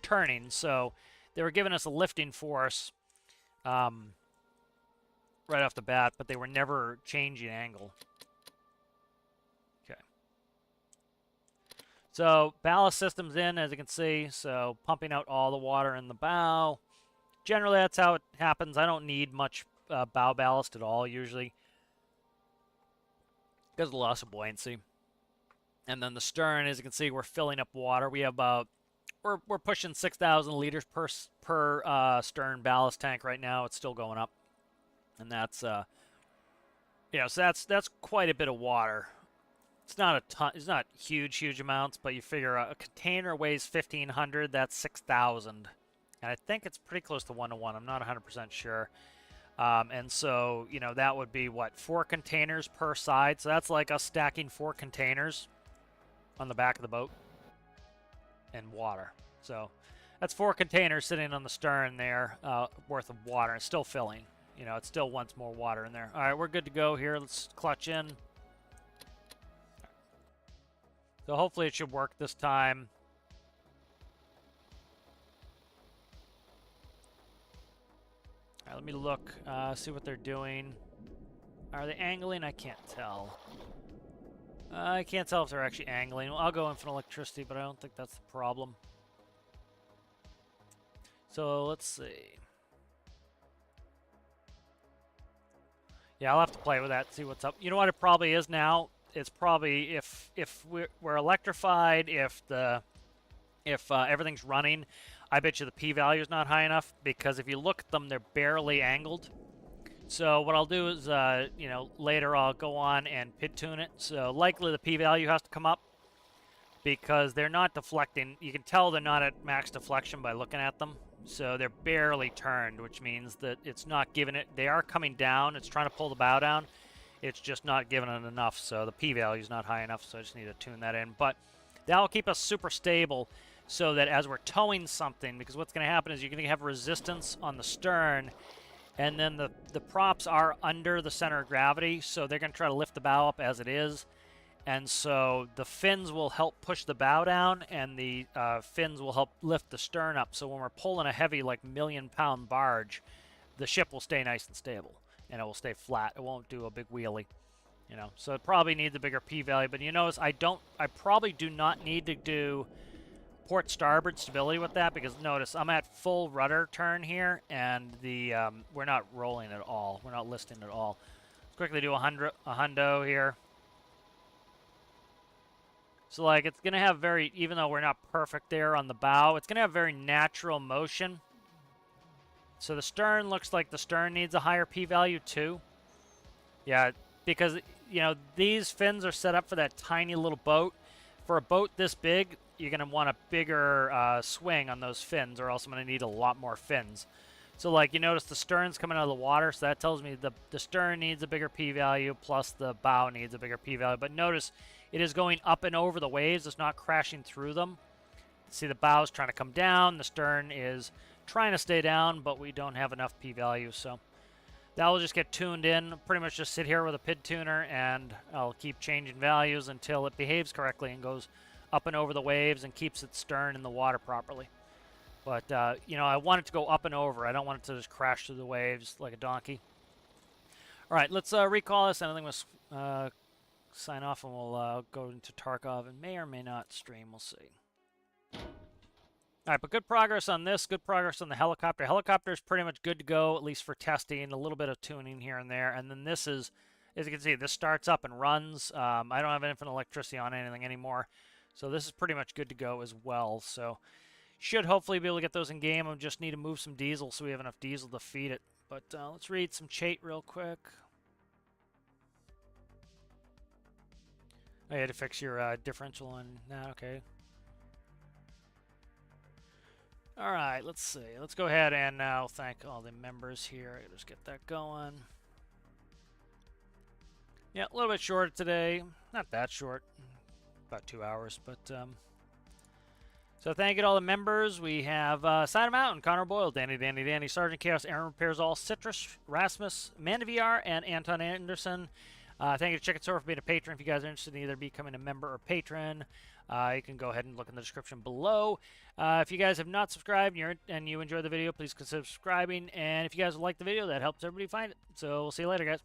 turning. So they were giving us a lifting force right off the bat, but they were never changing angle. Okay. So ballast system's in, as you can see. So pumping out all the water in the bow. Generally, that's how it happens. I don't need much bow ballast at all, usually, because of the loss of buoyancy. And then the stern, as you can see, we're filling up water. We have about we're pushing 6,000 liters per stern ballast tank right now. It's still going up, and that's so that's quite a bit of water. It's not a ton. It's not huge amounts, but you figure a container weighs 1,500. That's 6,000, and I think it's pretty close to 1-to-1. I'm not 100% sure. And so that would be what, 4 containers per side. So that's like us stacking 4 containers on the back of the boat and water. So that's 4 containers sitting on the stern there worth of water. It's still filling. It still wants more water in there. All right, we're good to go here. Let's clutch in. So hopefully it should work this time. All right, let me look, see what they're doing. Are they angling? I can't tell. I can't tell if they're actually angling. Well, I'll go infinite electricity, but I don't think that's the problem. So let's see. Yeah, I'll have to play with that, see what's up. You know what it probably is now? It's probably if we're electrified, if everything's running, I bet you the p-value is not high enough, because if you look at them, they're barely angled. So what I'll do is, later I'll go on and PID tune it. So likely the p-value has to come up because they're not deflecting. You can tell they're not at max deflection by looking at them. So they're barely turned, which means that it's not giving it. They are coming down. It's trying to pull the bow down. It's just not giving it enough. So the p-value is not high enough. So I just need to tune that in. But that will keep us super stable so that as we're towing something, because what's going to happen is you're going to have resistance on the stern, and then the props are under the center of gravity, so they're going to try to lift the bow up as it is. And so the fins will help push the bow down, and the fins will help lift the stern up. So when we're pulling a heavy, like, million-pound barge, the ship will stay nice and stable, and it will stay flat. It won't do a big wheelie, So it probably needs a bigger p-value. But you notice I probably do not need to do port starboard stability with that, because notice I'm at full rudder turn here, and we're not rolling at all. We're not listing at all. Let's quickly do a hundo here. So like it's gonna have even though we're not perfect there on the bow, it's gonna have very natural motion. So the stern looks like the stern needs a higher p-value too. Yeah, because these fins are set up for that tiny little boat. For a boat this big, you're going to want a bigger swing on those fins, or else I'm going to need a lot more fins. So like you notice the stern's coming out of the water, so that tells me the stern needs a bigger p-value, plus the bow needs a bigger p-value. But notice it is going up and over the waves. It's not crashing through them. See, the bow's trying to come down. The stern is trying to stay down, but we don't have enough p-value. So that will just get tuned in. Pretty much just sit here with a PID tuner, and I'll keep changing values until it behaves correctly and goes up and over the waves and keeps its stern in the water properly. But, I want it to go up and over. I don't want it to just crash through the waves like a donkey. All right, let's recall this, and I think we'll sign off, and we'll go into Tarkov, and may or may not stream. We'll see. All right, but good progress on this. Good progress on the helicopter. Helicopter is pretty much good to go, at least for testing. A little bit of tuning here and there. And then this is, as you can see, this starts up and runs. I don't have infinite electricity on anything anymore. So this is pretty much good to go as well. So should hopefully be able to get those in game. I just need to move some diesel so we have enough diesel to feed it. But let's read some chat real quick. I had to fix your differential on that. Okay. All right, let's see. Let's go ahead and now thank all the members here. I'll just get that going. Yeah, a little bit short today. Not that short. About 2 hours, but so thank you to all the members. We have Side Mountain, Connor Boyle, Danny, Sergeant Chaos, Aaron Repairs All, Citrus, Rasmus, Amanda VR, and Anton Anderson. Thank you to Chicken Store for being a patron. If you guys are interested in either becoming a member or patron, you can go ahead and look in the description below. If you guys have not subscribed and you enjoy the video, please consider subscribing. And if you guys like the video, that helps everybody find it. So we'll see you later, guys.